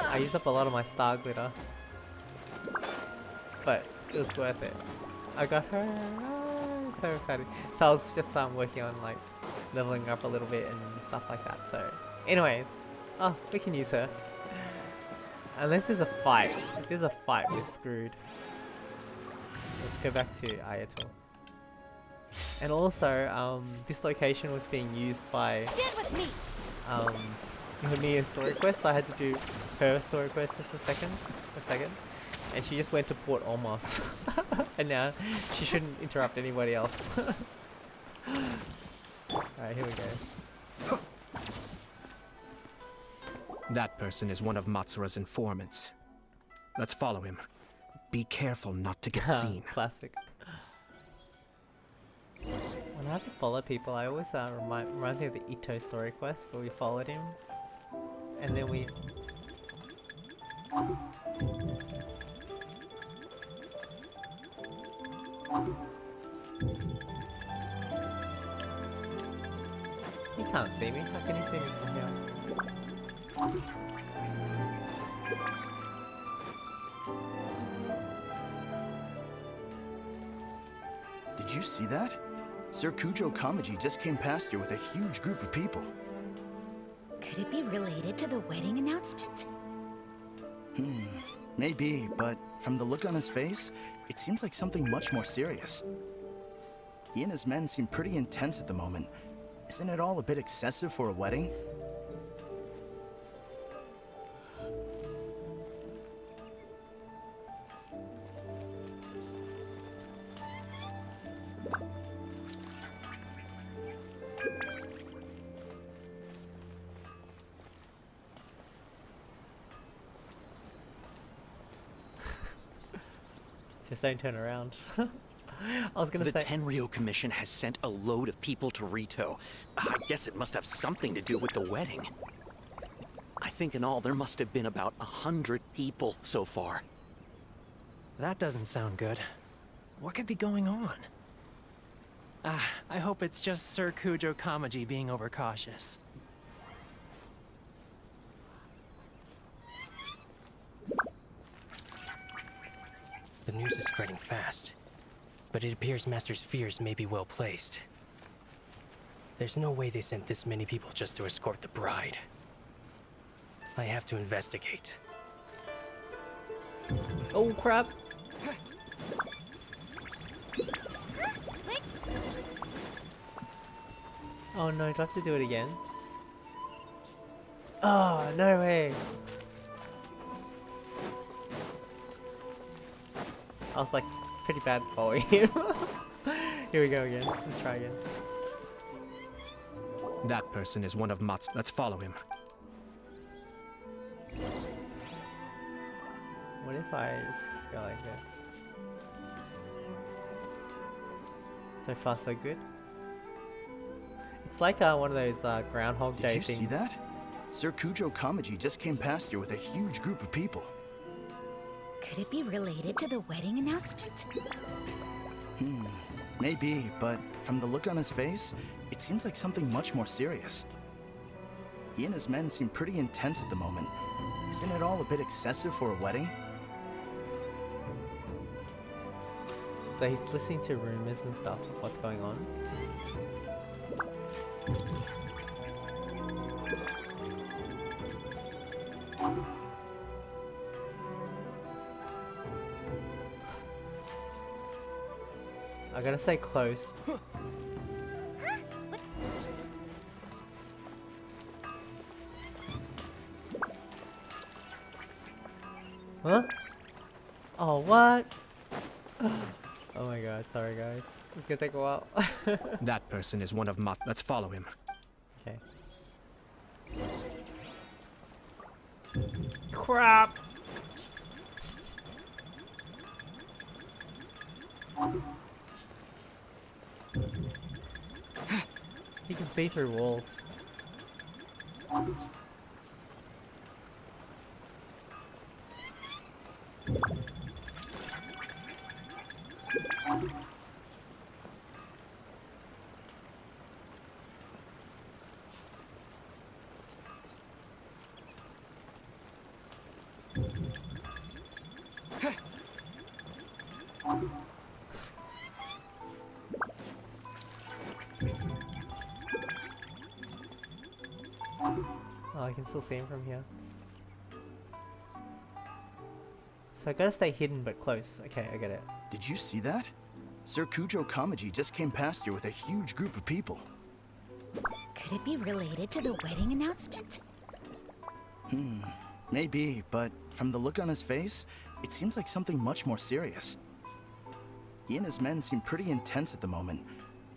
I used up a lot of my star glitter, but it was worth it. I got her. Oh, so excited. So I was just working on like leveling up a little bit and stuff like that. So, anyways, oh, we can use her. Unless there's a fight. If there's a fight, we're screwed. Let's go back to Ayato. And also, this location was being used by Mia's story quest, so I had to do her story quest just for a second. And she just went to Port Olmos. And now she shouldn't interrupt anybody else. Alright, here we go. That person is one of Matsura's informants. Let's follow him. Be careful not to get seen. Classic. When I have to follow people, I always reminds me of the Ito story quest where we followed him, and then we. He can't see me. How can he see me from here? Did you see that? Sir Kujo Kamaji just came past here with a huge group of people. Could it be related to the wedding announcement? Maybe, but from the look on his face, it seems like something much more serious. He and his men seem pretty intense at the moment. Isn't it all a bit excessive for a wedding? Just don't turn around. I was gonna The say... Tenryou Commission has sent a load of people to Rito. I guess it must have something to do with the wedding. I think in all there must have been about 100 people so far. That doesn't sound good. What could be going on? I hope it's just Sir Kujo Kamaji being overcautious. The news is spreading fast, but it appears Master's fears may be well placed. There's no way they sent this many people just to escort the bride. I have to investigate. Oh crap! Oh no, do I have to do it again? Oh, no way! I was like pretty bad following him. Here we go again. Let's try again. That person is one of Mats. Let's follow him. What if I just go like this? So far so good. It's like one of those Groundhog Day Did you things. see that? Sir Kujo Kamaji just came past here with a huge group of people. Could it be related to the wedding announcement? Maybe, but from the look on his face, it seems like something much more serious. He and his men seem pretty intense at the moment. Isn't it all a bit excessive for a wedding? So he's listening to rumors and stuff of what's going on. I gotta stay close. Huh? Oh, what? Oh my god, sorry guys. It's gonna take a while. That person is one of Mats. Let's follow him. Okay. Crap! He can see through walls. Oh, I can still see him from here. So I gotta stay hidden but close. Okay, I get it. Did you see that? Sir Kujo Kamaji just came past here with a huge group of people. Could it be related to the wedding announcement? Maybe, but from the look on his face, it seems like something much more serious. He and his men seem pretty intense at the moment.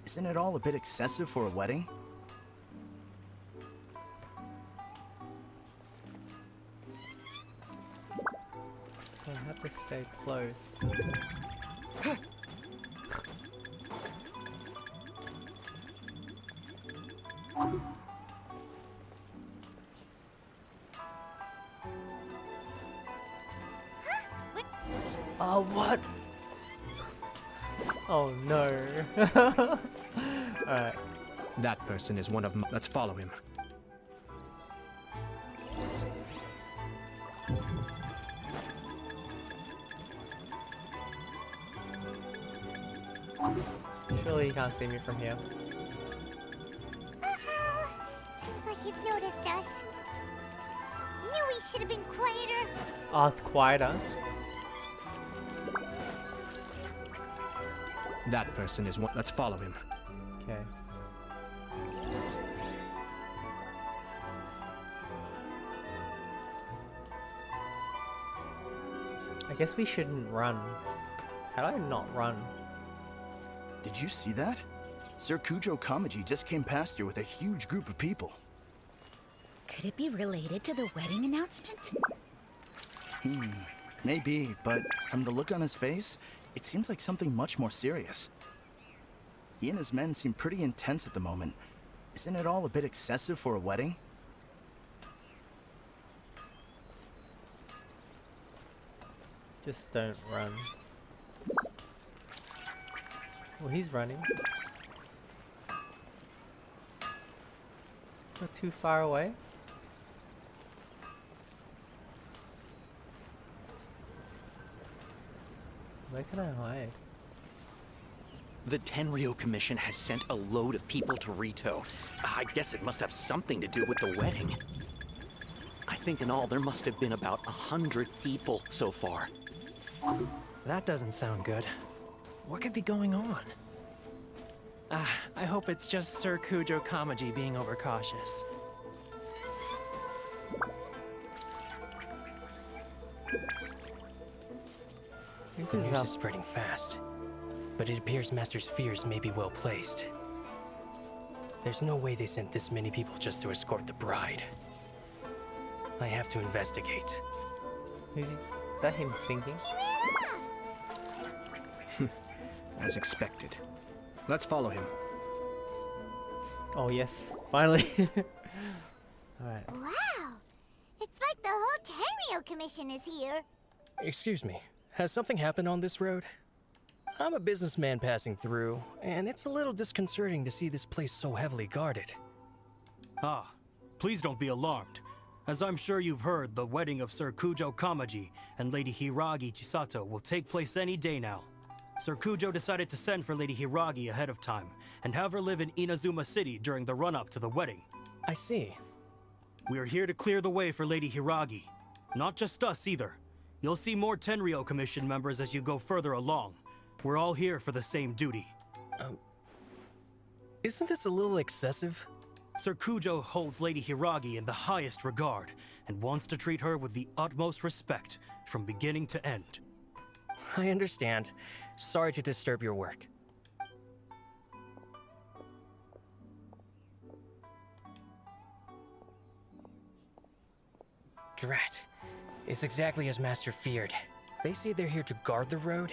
Isn't it all a bit excessive for a wedding? So I have to stay close. Oh, what? Oh no. Alright. That person is one of Mats. Let's follow him. Surely he can't see me from here. Seems like he's noticed us. Knew we should have been quieter. Oh, it's quieter. That person is one. Let's follow him. Okay. I guess we shouldn't run. How do I not run? Did you see that? Sir Kujo Kamaji just came past here with a huge group of people. Could it be related to the wedding announcement? Maybe, but from the look on his face, it seems like something much more serious. He and his men seem pretty intense at the moment. Isn't it all a bit excessive for a wedding? Just don't run. Well, he's running. Not too far away. Where can I hide? The Tenryo Commission has sent a load of people to Rito. I guess it must have something to do with the wedding. I think in all there must have been about 100 people so far. That doesn't sound good. What could be going on? I hope it's just Sir Kujo Kamaji being overcautious. The news is spreading fast, but it appears Master's fears may be well placed. There's no way they sent this many people just to escort the bride. I have to investigate. Is that him thinking? As expected. Let's follow him. Oh yes, finally. Alright. Wow! It's like the whole Tenryo Commission is here. Excuse me, has something happened on this road? I'm a businessman passing through, and it's a little disconcerting to see this place so heavily guarded. Ah, please don't be alarmed. As I'm sure you've heard, the wedding of Sir Kujo Kamaji and Lady Hiragi Chisato will take place any day now. Sir Kujo decided to send for Lady Hiragi ahead of time and have her live in Inazuma City during the run-up to the wedding. I see. We are here to clear the way for Lady Hiragi. Not just us either. You'll see more Tenryo Commission members as you go further along. We're all here for the same duty. Isn't this a little excessive? Sir Kujo holds Lady Hiragi in the highest regard and wants to treat her with the utmost respect from beginning to end. I understand. Sorry to disturb your work. Drat. It's exactly as Master feared. They say they're here to guard the road,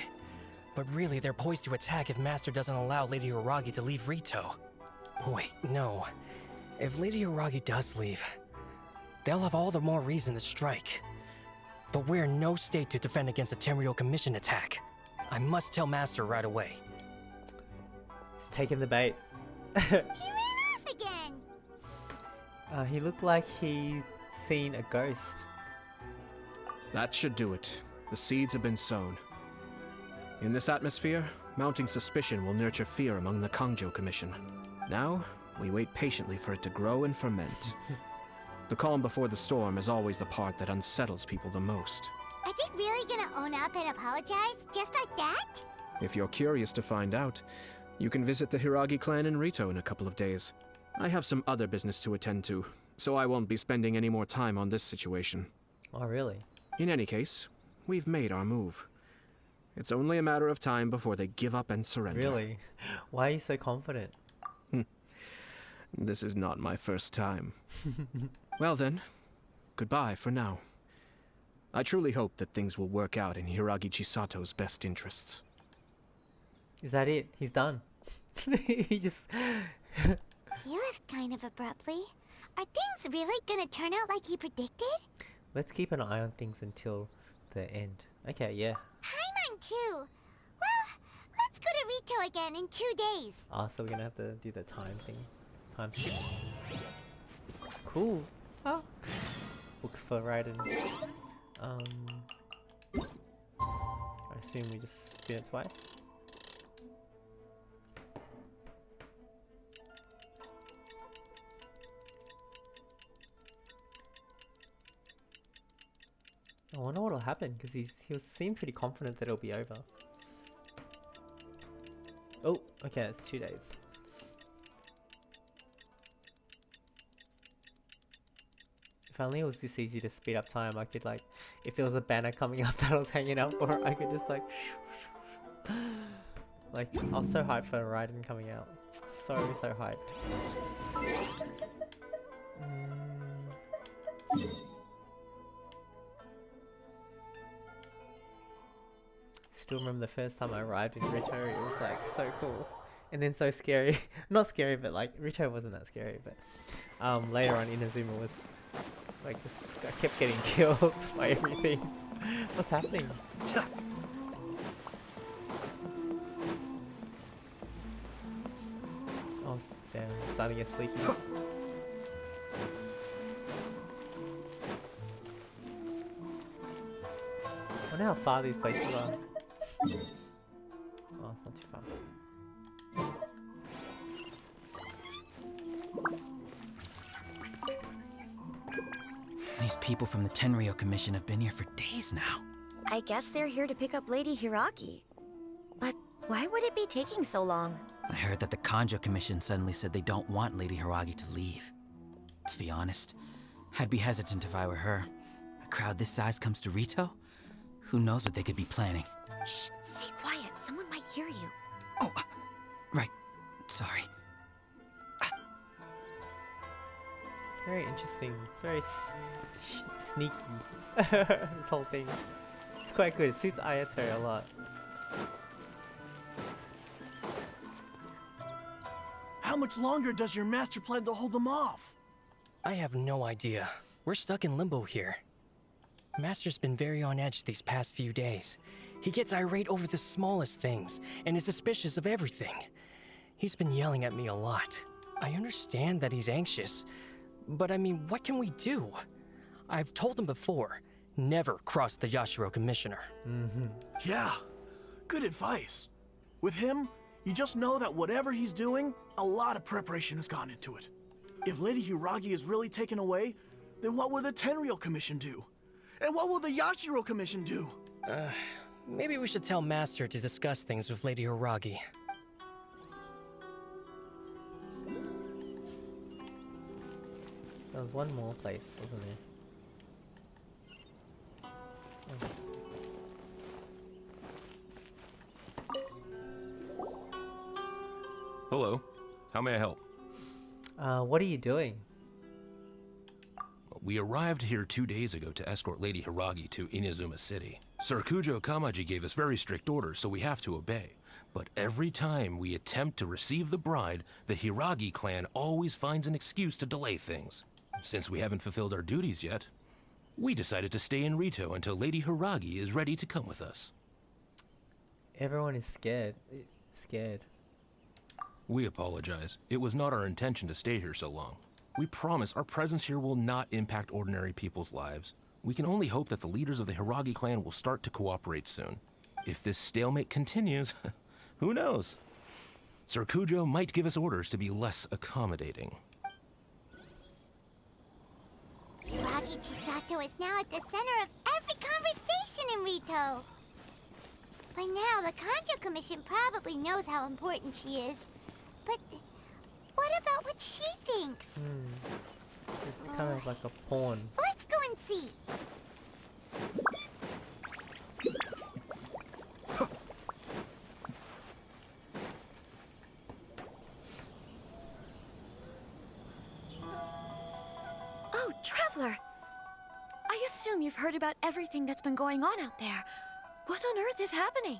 but really they're poised to attack if Master doesn't allow Lady Hiragi to leave Rito. Wait, no. If Lady Hiragi does leave, they'll have all the more reason to strike. But we're in no state to defend against a Tenryo Commission attack. I must tell Master right away. He's taking the bait. He ran off again! He looked like he'd seen a ghost. That should do it. The seeds have been sown. In this atmosphere, mounting suspicion will nurture fear among the Kangjo Commission. Now, we wait patiently for it to grow and ferment. The calm before the storm is always the part that unsettles people the most. Are they really gonna own up and apologize, just like that? If you're curious to find out, you can visit the Hiragi clan in Rito in a couple of days. I have some other business to attend to, so I won't be spending any more time on this situation. Oh, really? In any case, we've made our move. It's only a matter of time before they give up and surrender. Really? Why are you so confident? This is not my first time. Well then, goodbye for now. I truly hope that things will work out in Hiragi Chisato's best interests. Is that it? He's done. He just... He left kind of abruptly. Are things really gonna turn out like he predicted? Let's keep an eye on things until the end. Okay, yeah. Paimon too! Well, let's go to Rito again in 2 days. Ah, so we're gonna have to do the time thing. Time skip. Cool. Oh. Books for writing. I assume we just spin it twice. I wonder what'll happen because he'll seem pretty confident that it'll be over. Oh, okay, it's 2 days. If only it was this easy to speed up time, I could like, if there was a banner coming up that I was hanging out for, I could just like, like, I was so hyped for Raiden coming out. So hyped. Still remember the first time I arrived in Rito, it was like so cool. And then so scary. Not scary, but like, Rito wasn't that scary, but later on Inazuma was like, this, I kept getting killed by everything. What's happening? Oh damn, I'm starting to get sleepy. I wonder how far these places are. Oh, it's not too far. These people from the Tenryou Commission have been here for days now. I guess they're here to pick up Lady Hiragi. But why would it be taking so long? I heard that the Kanjo Commission suddenly said they don't want Lady Hiragi to leave. To be honest, I'd be hesitant if I were her. A crowd this size comes to Rito? Who knows what they could be planning? Shh, stay quiet. Someone might hear you. Oh, right. Sorry. Very interesting. It's very sneaky. This whole thing. It's quite good. It suits Ayato a lot. How much longer does your master plan to hold them off? I have no idea. We're stuck in limbo here. Master's been very on edge these past few days. He gets irate over the smallest things and is suspicious of everything. He's been yelling at me a lot. I understand that he's anxious, but I mean, what can we do? I've told him before, never cross the Yashiro Commissioner. Yeah, good advice. With him, you just know that whatever he's doing, a lot of preparation has gone into it. If Lady Hiragi is really taken away, then what will the Tenryou Commission do? And what will the Yashiro Commission do? Maybe we should tell Master to discuss things with Lady Hiragi. There was one more place, wasn't there? Hello. How may I help? What are you doing? We arrived here 2 days ago to escort Lady Hiragi to Inazuma City. Sir Kujo Kamaji gave us very strict orders, so we have to obey. But every time we attempt to receive the bride, the Hiragi clan always finds an excuse to delay things. Since we haven't fulfilled our duties yet, we decided to stay in Rito until Lady Hiragi is ready to come with us. Everyone is scared. We apologize. It was not our intention to stay here so long. We promise our presence here will not impact ordinary people's lives. We can only hope that the leaders of the Hiragi clan will start to cooperate soon. If this stalemate continues, who knows? Sir Kujo might give us orders to be less accommodating. Hiragi Chisato is now at the center of every conversation in Rito. By now, the Kanjo Commission probably knows how important she is. But what about what she thinks? It's kind of like a pawn. Let's go and see. Oh, Traveler! I assume you've heard about everything that's been going on out there. What on earth is happening?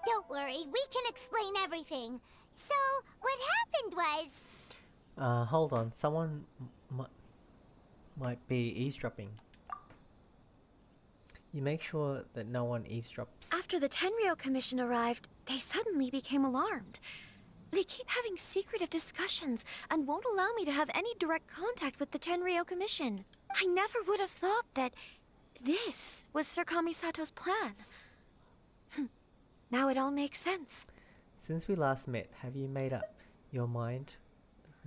Don't worry, we can explain everything. So, what happened was... Hold on. Someone might be eavesdropping. You make sure that no one eavesdrops. After the Tenryou Commission arrived, they suddenly became alarmed. They keep having secretive discussions and won't allow me to have any direct contact with the Tenryou Commission. I never would have thought that this was Sir Kamisato's plan. Now it all makes sense. Since we last met, have you made up your mind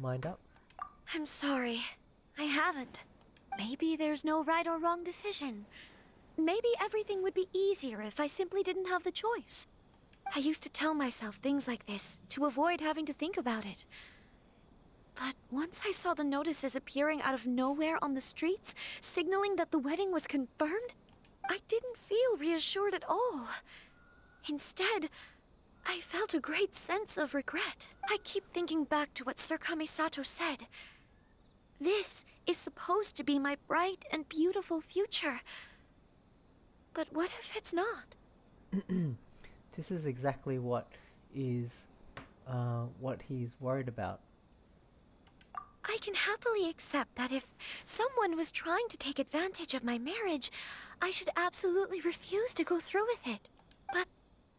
up? I'm sorry. I haven't. Maybe there's no right or wrong decision. Maybe everything would be easier if I simply didn't have the choice. I used to tell myself things like this to avoid having to think about it. But once I saw the notices appearing out of nowhere on the streets, signaling that the wedding was confirmed, I didn't feel reassured at all. Instead, I felt a great sense of regret. I keep thinking back to what Sir Kamisato said. This is supposed to be my bright and beautiful future. But what if it's not? This is exactly what he's worried about. I can happily accept that if someone was trying to take advantage of my marriage, I should absolutely refuse to go through with it. But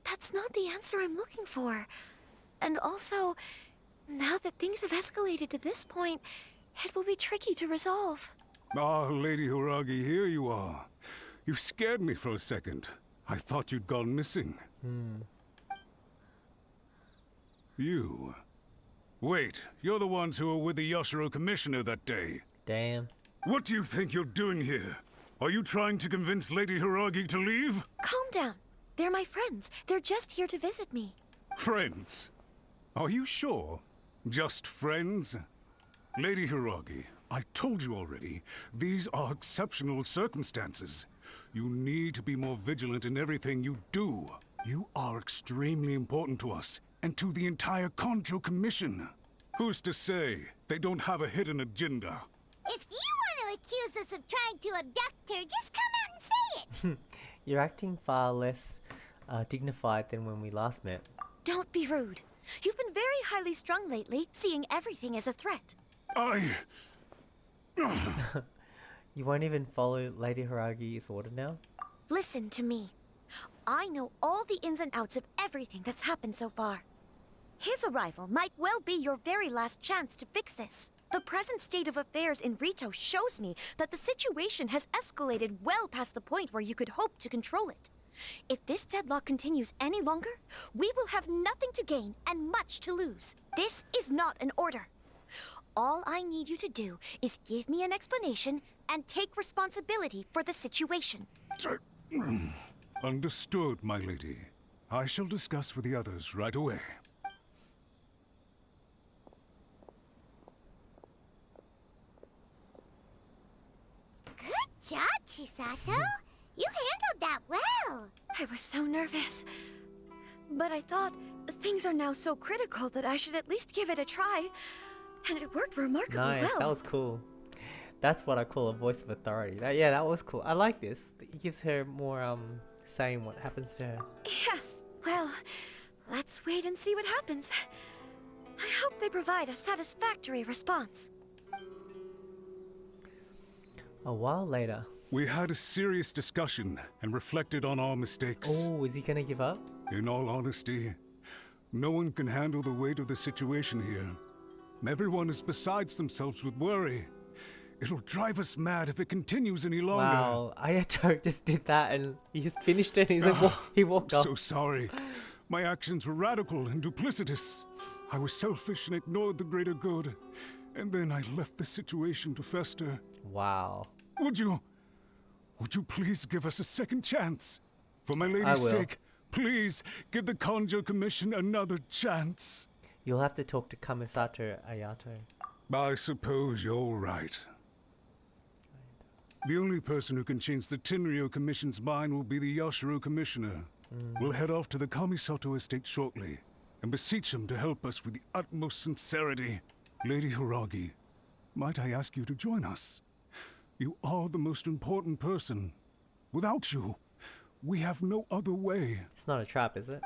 that's not the answer I'm looking for. And also, now that things have escalated to this point, it will be tricky to resolve. Ah, Lady Hiragi, here you are. You scared me for a second. I thought you'd gone missing. You. Wait, you're the ones who were with the Yashiro Commissioner that day. Damn. What do you think you're doing here? Are you trying to convince Lady Hiragi to leave? Calm down. They're my friends. They're just here to visit me. Friends? Are you sure? Just friends? Lady Hiragi, I told you already, these are exceptional circumstances. You need to be more vigilant in everything you do. You are extremely important to us, and to the entire Kanjo Commission. Who's to say they don't have a hidden agenda? If you want to accuse us of trying to abduct her, just come out and say it! You're acting far less dignified than when we last met. Don't be rude. You've been very highly strung lately, seeing everything as a threat. You won't even follow Lady Hiragi's order now? Listen to me. I know all the ins and outs of everything that's happened so far. His arrival might well be your very last chance to fix this. The present state of affairs in Rito shows me that the situation has escalated well past the point where you could hope to control it. If this deadlock continues any longer, we will have nothing to gain and much to lose. This is not an order. All I need you to do is give me an explanation and take responsibility for the situation. Understood, my lady. I shall discuss with the others right away. Good job, Chisato. You handled that well. I was so nervous. But I thought things are now so critical that I should at least give it a try. And it worked remarkably well. Nice, that was cool. That's what I call a voice of authority. Yeah, that was cool. I like this. It gives her more saying what happens to her. Yes, well, let's wait and see what happens. I hope they provide a satisfactory response. A while later. We had a serious discussion and reflected on our mistakes. Oh, is he gonna give up? In all honesty, no one can handle the weight of the situation here. Everyone is besides themselves with worry. It'll drive us mad if it continues any longer. Wow, Ayato just did that and he just finished it and he walked off. So sorry. My actions were radical and duplicitous. I was selfish and ignored the greater good. And then I left the situation to fester. Wow. Would you please give us a second chance? For my lady's sake, please give the Kanjo Commission another chance. You'll have to talk to Kamisato Ayato. I suppose you're right. The only person who can change the Tenryou Commission's mind will be the Yashiro Commissioner. We'll head off to the Kamisato estate shortly and beseech him to help us with the utmost sincerity. Lady Hiragi, might I ask you to join us? You are the most important person. Without you, we have no other way. It's not a trap, is it?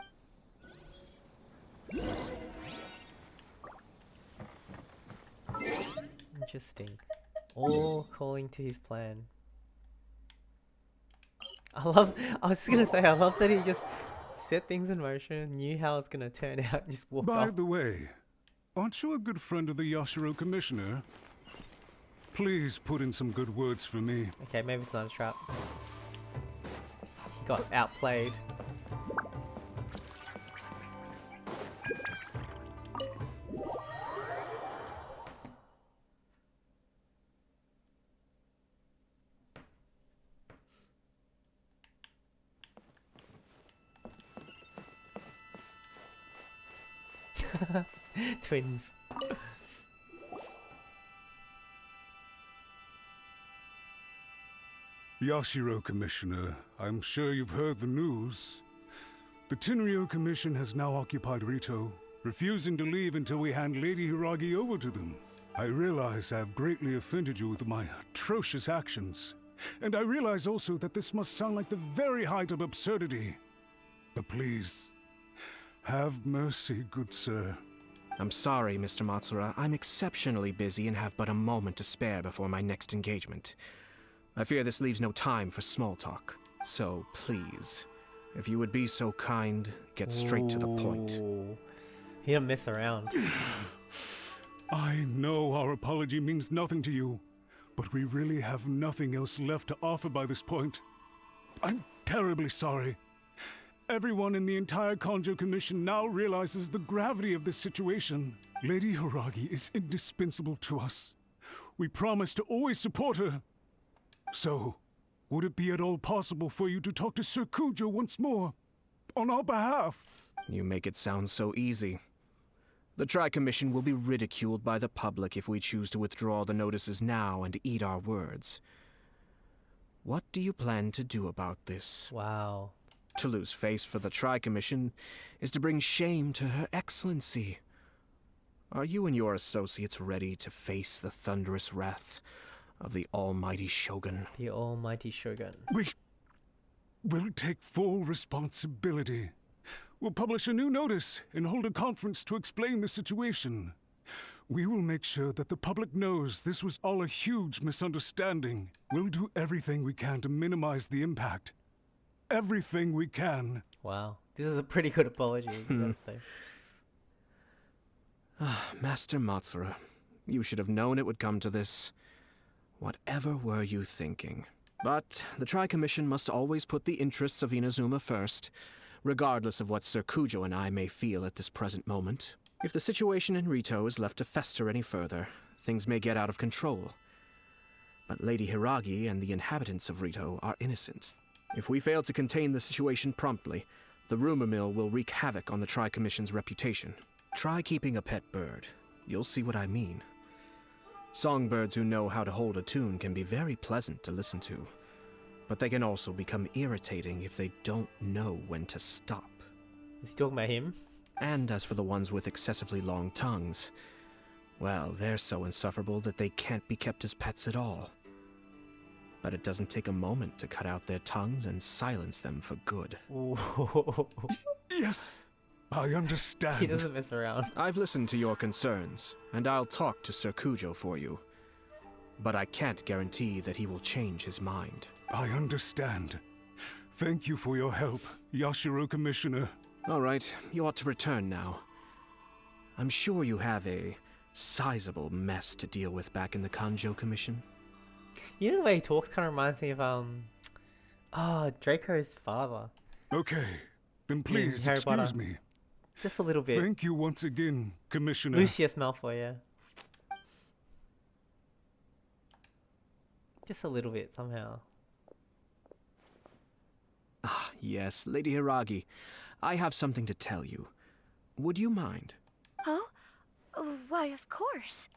Interesting. All calling to his plan. I was just gonna say, I love that he just set things in motion, knew how it's gonna turn out, and just walked off. By the way, aren't you a good friend of the Yashiro Commissioner? Please put in some good words for me. Okay, maybe it's not a trap. He got outplayed. Twins. Yashiro, Commissioner, I'm sure you've heard the news. The Tenryo Commission has now occupied Rito, refusing to leave until we hand Lady Hiragi over to them. I realize I have greatly offended you with my atrocious actions, and I realize also that this must sound like the very height of absurdity. But please, have mercy, good sir. I'm sorry, Mr. Matsura. I'm exceptionally busy and have but a moment to spare before my next engagement. I fear this leaves no time for small talk. So, please, if you would be so kind, get straight to the point. He don't mess around. I know our apology means nothing to you, but we really have nothing else left to offer by this point. I'm terribly sorry. Everyone in the entire Kanjo Commission now realizes the gravity of this situation. Lady Hiragi is indispensable to us. We promise to always support her. So, would it be at all possible for you to talk to Sir Kujo once more, on our behalf? You make it sound so easy. The Tri-Commission will be ridiculed by the public if we choose to withdraw the notices now and eat our words. What do you plan to do about this? Wow. To lose face for the Tri-Commission is to bring shame to Her Excellency. Are you and your associates ready to face the thunderous wrath of the almighty Shogun? The almighty Shogun. We'll take full responsibility. We'll publish a new notice and hold a conference to explain the situation. We will make sure that the public knows this was all a huge misunderstanding. We'll do everything we can to minimize the impact. Everything we can. Wow. This is a pretty good apology, I'd say. Master Matsura, you should have known it would come to this. Whatever were you thinking? But the Tri-Commission must always put the interests of Inazuma first, regardless of what Sir Kujo and I may feel at this present moment. If the situation in Rito is left to fester any further, things may get out of control. But Lady Hiragi and the inhabitants of Rito are innocent. If we fail to contain the situation promptly, the rumor mill will wreak havoc on the Tri-Commission's reputation. Try keeping a pet bird. You'll see what I mean. Songbirds who know how to hold a tune can be very pleasant to listen to, but they can also become irritating if they don't know when to stop. Is he talking about him? And as for the ones with excessively long tongues, well, they're so insufferable that they can't be kept as pets at all. But it doesn't take a moment to cut out their tongues and silence them for good. Yes, I understand. He doesn't mess around. I've listened to your concerns, and I'll talk to Sir Kujo for you. But I can't guarantee that he will change his mind. I understand. Thank you for your help, Yashiro Commissioner. All right, you ought to return now. I'm sure you have a sizable mess to deal with back in the Kanjo Commission. You know the way he talks kind of reminds me of, Draco's father. Okay, then please Harry excuse Potter. me. Just a little bit. Thank you once again, Commissioner. Lucius Malfoy, yeah. Just a little bit, somehow. Ah, yes, Lady Hiragi. I have something to tell you. Would you mind? Oh? Why, of course.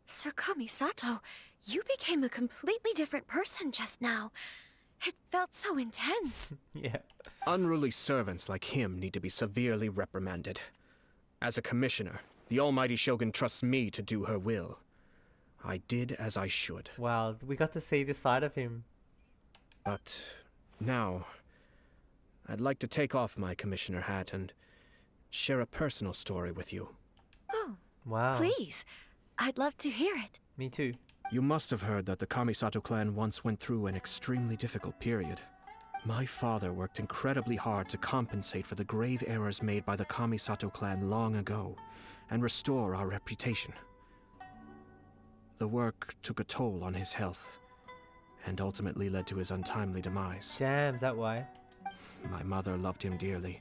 Sir Kamisato, you became a completely different person just now. It felt so intense. Yeah. Unruly servants like him need to be severely reprimanded. As a commissioner, the almighty Shogun trusts me to do her will. I did as I should. Wow, we got to see this side of him. But now, I'd like to take off my commissioner hat and share a personal story with you. Oh, wow. Please. I'd love to hear it. Me too. You must have heard that the Kamisato clan once went through an extremely difficult period. My father worked incredibly hard to compensate for the grave errors made by the Kamisato clan long ago and restore our reputation. The work took a toll on his health and ultimately led to his untimely demise. Damn, is that why? My mother loved him dearly.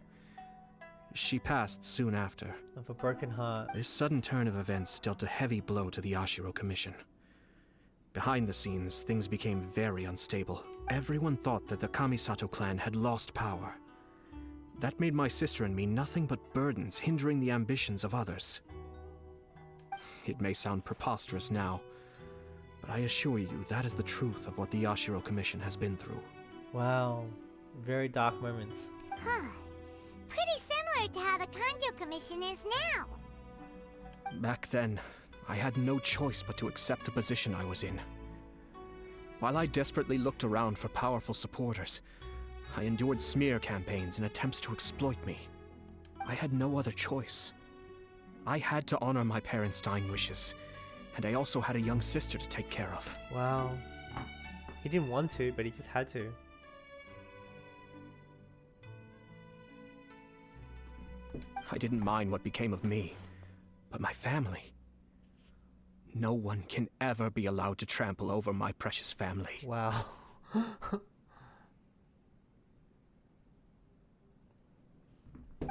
She passed soon after. Of a broken heart. This sudden turn of events dealt a heavy blow to the Yashiro Commission. Behind the scenes, things became very unstable. Everyone thought that the Kamisato clan had lost power. that made my sister and me nothing but burdens hindering the ambitions of others. It may sound preposterous now, but I assure you that is the truth of what the Yashiro Commission has been through. Wow. Very dark moments. Huh. Pretty similar to how the Kanjo Commission is now. Back then, I had no choice but to accept the position I was in. While I desperately looked around for powerful supporters, I endured smear campaigns and attempts to exploit me. I had no other choice. I had to honor my parents' dying wishes, and I also had a young sister to take care of. Wow. He didn't want to, but he just had to. I didn't mind what became of me, but my family. No one can ever be allowed to trample over my precious family. Wow.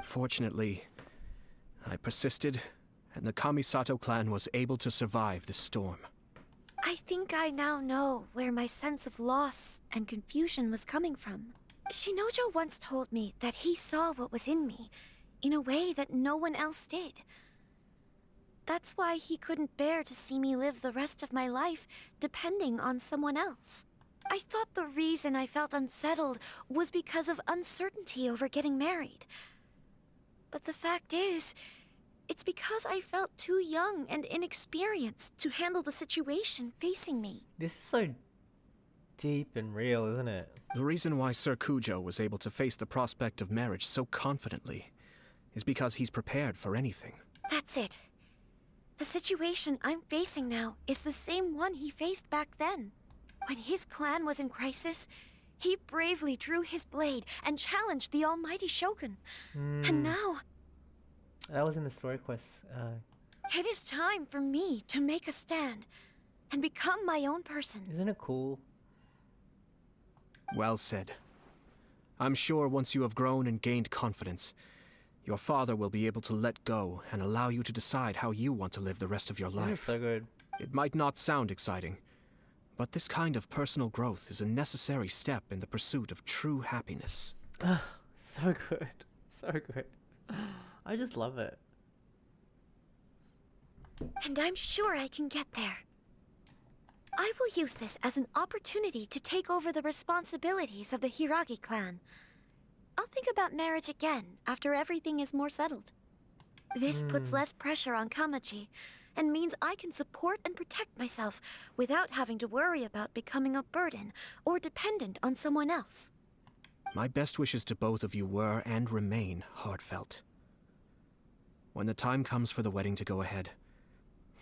Fortunately, I persisted, and the Kamisato clan was able to survive this storm. I think I now know where my sense of loss and confusion was coming from. Shinojo once told me that he saw what was in me in a way that no one else did. That's why he couldn't bear to see me live the rest of my life depending on someone else. I thought the reason I felt unsettled was because of uncertainty over getting married. But the fact is, it's because I felt too young and inexperienced to handle the situation facing me. This is so deep and real, isn't it? The reason why Sir Kujo was able to face the prospect of marriage so confidently is because he's prepared for anything. That's it. The situation I'm facing now is the same one he faced back then. When his clan was in crisis, he bravely drew his blade and challenged the almighty Shogun. And now... That was in the story quest. It is time for me to make a stand and become my own person. Isn't it cool? Well said. I'm sure once you have grown and gained confidence, your father will be able to let go and allow you to decide how you want to live the rest of your life. This is so good. It might not sound exciting, but this kind of personal growth is a necessary step in the pursuit of true happiness. So good. So good. I just love it. And I'm sure I can get there. I will use this as an opportunity to take over the responsibilities of the Hiragi clan. I'll think about marriage again after everything is more settled. This puts less pressure on Kamaji, and means I can support and protect myself without having to worry about becoming a burden or dependent on someone else. My best wishes to both of you were and remain heartfelt. When the time comes for the wedding to go ahead,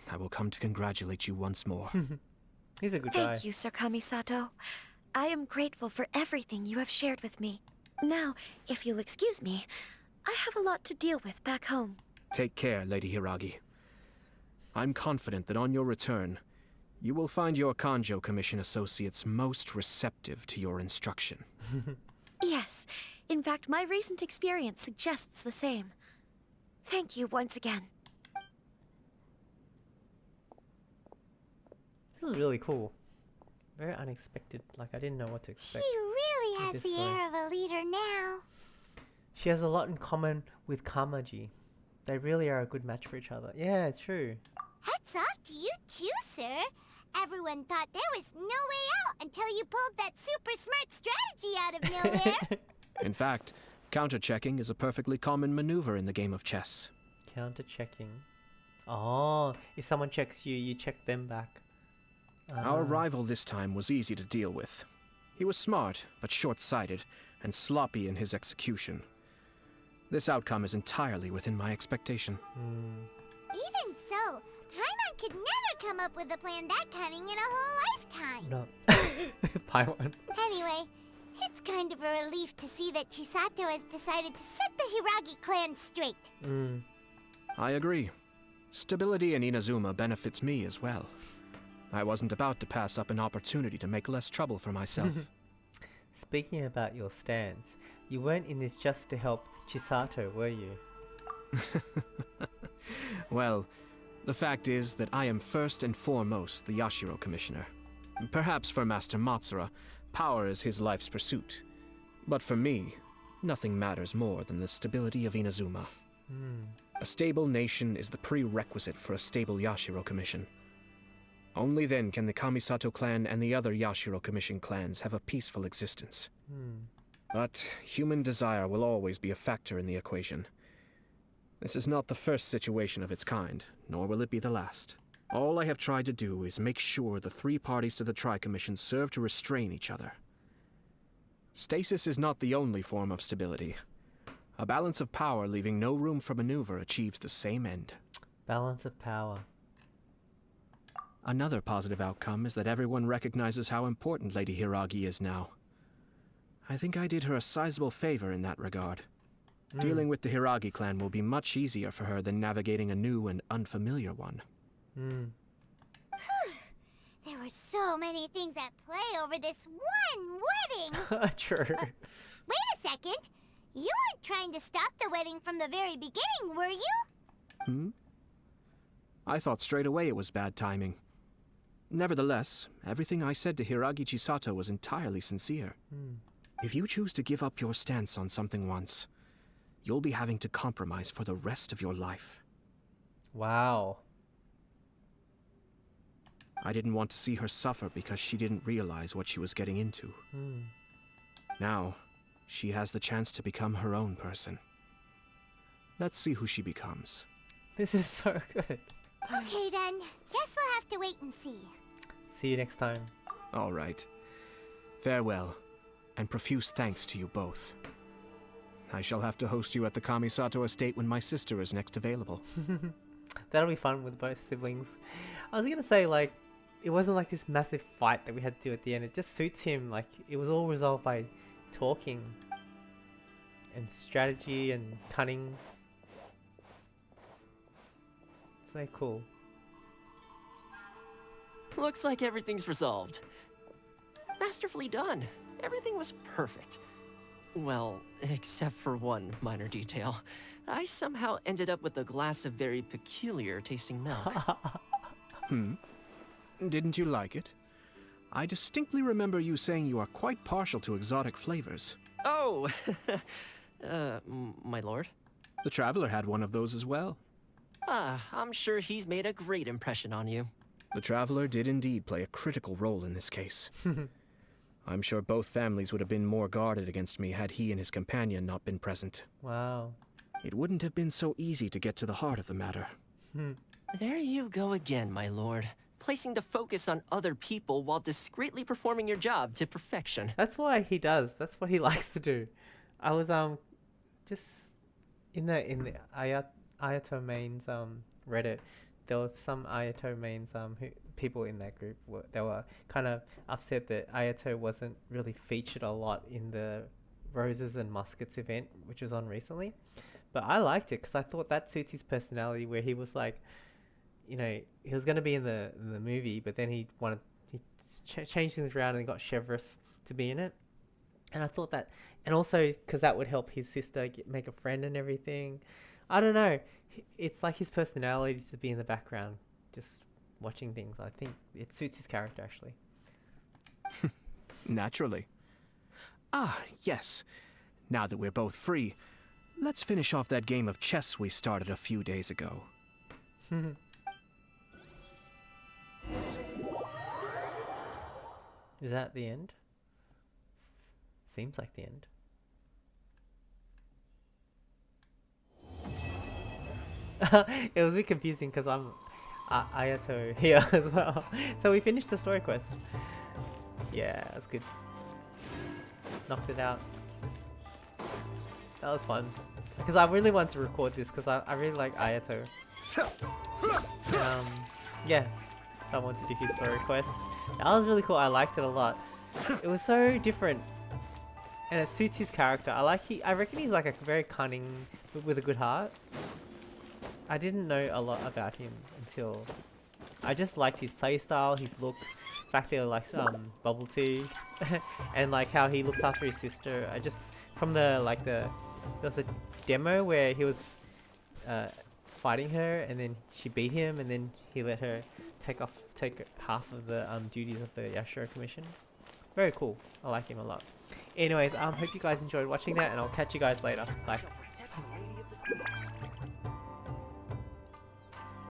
I will come to congratulate you once more. He's a good guy. Thank you, Sir Kamisato. I am grateful for everything you have shared with me. Now, if you'll excuse me, I have a lot to deal with back home. Take care, Lady Hiragi. I'm confident that on your return, you will find your Kanjo Commission associates most receptive to your instruction. Yes, in fact, my recent experience suggests the same. Thank you once again. This is really cool. Very unexpected. Like, I didn't know what to expect. She really has this the way. air of a leader now. She has a lot in common with Kamaji. They really are a good match for each other. Yeah, it's true. Hats off to you too, sir. Everyone thought there was no way out until you pulled that super smart strategy out of nowhere. In fact, counter-checking is a perfectly common maneuver in the game of chess. Counter-checking. Oh, if someone checks you, you check them back. Our rival this time was easy to deal with. He was smart, but short-sighted, and sloppy in his execution. This outcome is entirely within my expectation. Even so, Paimon could never come up with a plan that cunning in a whole lifetime. No. Paimon. Anyway, it's kind of a relief to see that Chisato has decided to set the Hiragi clan straight. I agree. Stability in Inazuma benefits me as well. I wasn't about to pass up an opportunity to make less trouble for myself. Speaking about your stance, you weren't in this just to help Chisato, were you? Well, the fact is that I am first and foremost the Yashiro Commissioner. Perhaps for Master Matsura, power is his life's pursuit. But for me, nothing matters more than the stability of Inazuma. A stable nation is the prerequisite for a stable Yashiro Commission. Only then can the Kamisato clan and the other Yashiro Commission clans have a peaceful existence. But human desire will always be a factor in the equation. This is not the first situation of its kind, nor will it be the last. All I have tried to do is make sure the three parties to the Tri-Commission serve to restrain each other. Stasis is not the only form of stability. A balance of power leaving no room for maneuver achieves the same end. Balance of power. Another positive outcome is that everyone recognizes how important Lady Hiragi is now. I think I did her a sizable favor in that regard. Dealing with the Hiragi clan will be much easier for her than navigating a new and unfamiliar one. There were so many things at play over this one wedding. True. Wait a second. You weren't trying to stop the wedding from the very beginning, were you? I thought straight away it was bad timing. Nevertheless, everything I said to Hiragi Chisato was entirely sincere. If you choose to give up your stance on something once, you'll be having to compromise for the rest of your life. Wow. I didn't want to see her suffer because she didn't realize what she was getting into. Now, she has the chance to become her own person. Let's see who she becomes. This is so good. Okay then, guess we'll have to wait and see. See you next time. All right. Farewell, and profuse thanks to you both. I shall have to host you at the Kamisato estate when my sister is next available. That'll be fun with both siblings. I was gonna say, like, it wasn't like this massive fight that we had to do at the end. It just suits him. Like, it was all resolved by talking and strategy and cunning. So cool. Looks like everything's resolved. Masterfully done. Everything was perfect. Well, except for one minor detail. I somehow ended up with a glass of very peculiar tasting milk. Didn't you like it? I distinctly remember you saying you are quite partial to exotic flavors. Oh, my lord? The Traveler had one of those as well. I'm sure he's made a great impression on you. The Traveler did indeed play a critical role in this case. I'm sure both families would have been more guarded against me had he and his companion not been present. Wow. It wouldn't have been so easy to get to the heart of the matter. There you go again, my lord. Placing the focus on other people while discreetly performing your job to perfection. That's why he does. That's what he likes to do. I was just in the Ayato mains Reddit. There were some Ayato mains people in that group they were kind of upset that Ayato wasn't really featured a lot in the Roses and Muskets event, which was on recently. But I liked it because I thought that suits his personality, where he was like, you know, he was going to be in the movie, but then he changed things around and got Chevrolet to be in it. And I thought that, and also because that would help his sister make a friend and everything. I don't know. It's like his personality to be in the background, just watching things. I think it suits his character, actually. Naturally. Ah, yes. Now that we're both free, let's finish off that game of chess we started a few days ago. Is that the end? Seems like the end. It was a bit confusing because I'm Ayato here as well. So we finished the story quest. Yeah, that's good. Knocked it out. That was fun. Because I really wanted to record this because I really like Ayato. Yeah. So I wanted to do his story quest. That was really cool. I liked it a lot. It was so different. And it suits his character. I reckon he's like a very cunning with a good heart. I didn't know a lot about him until I just liked his playstyle, his look, the fact that he likes bubble tea, and like how he looks after his sister. I just from there was a demo where he was fighting her, and then she beat him, and then he let her take half of the duties of the Yashiro Commission. Very cool. I like him a lot. Anyways, hope you guys enjoyed watching that, and I'll catch you guys later. Bye.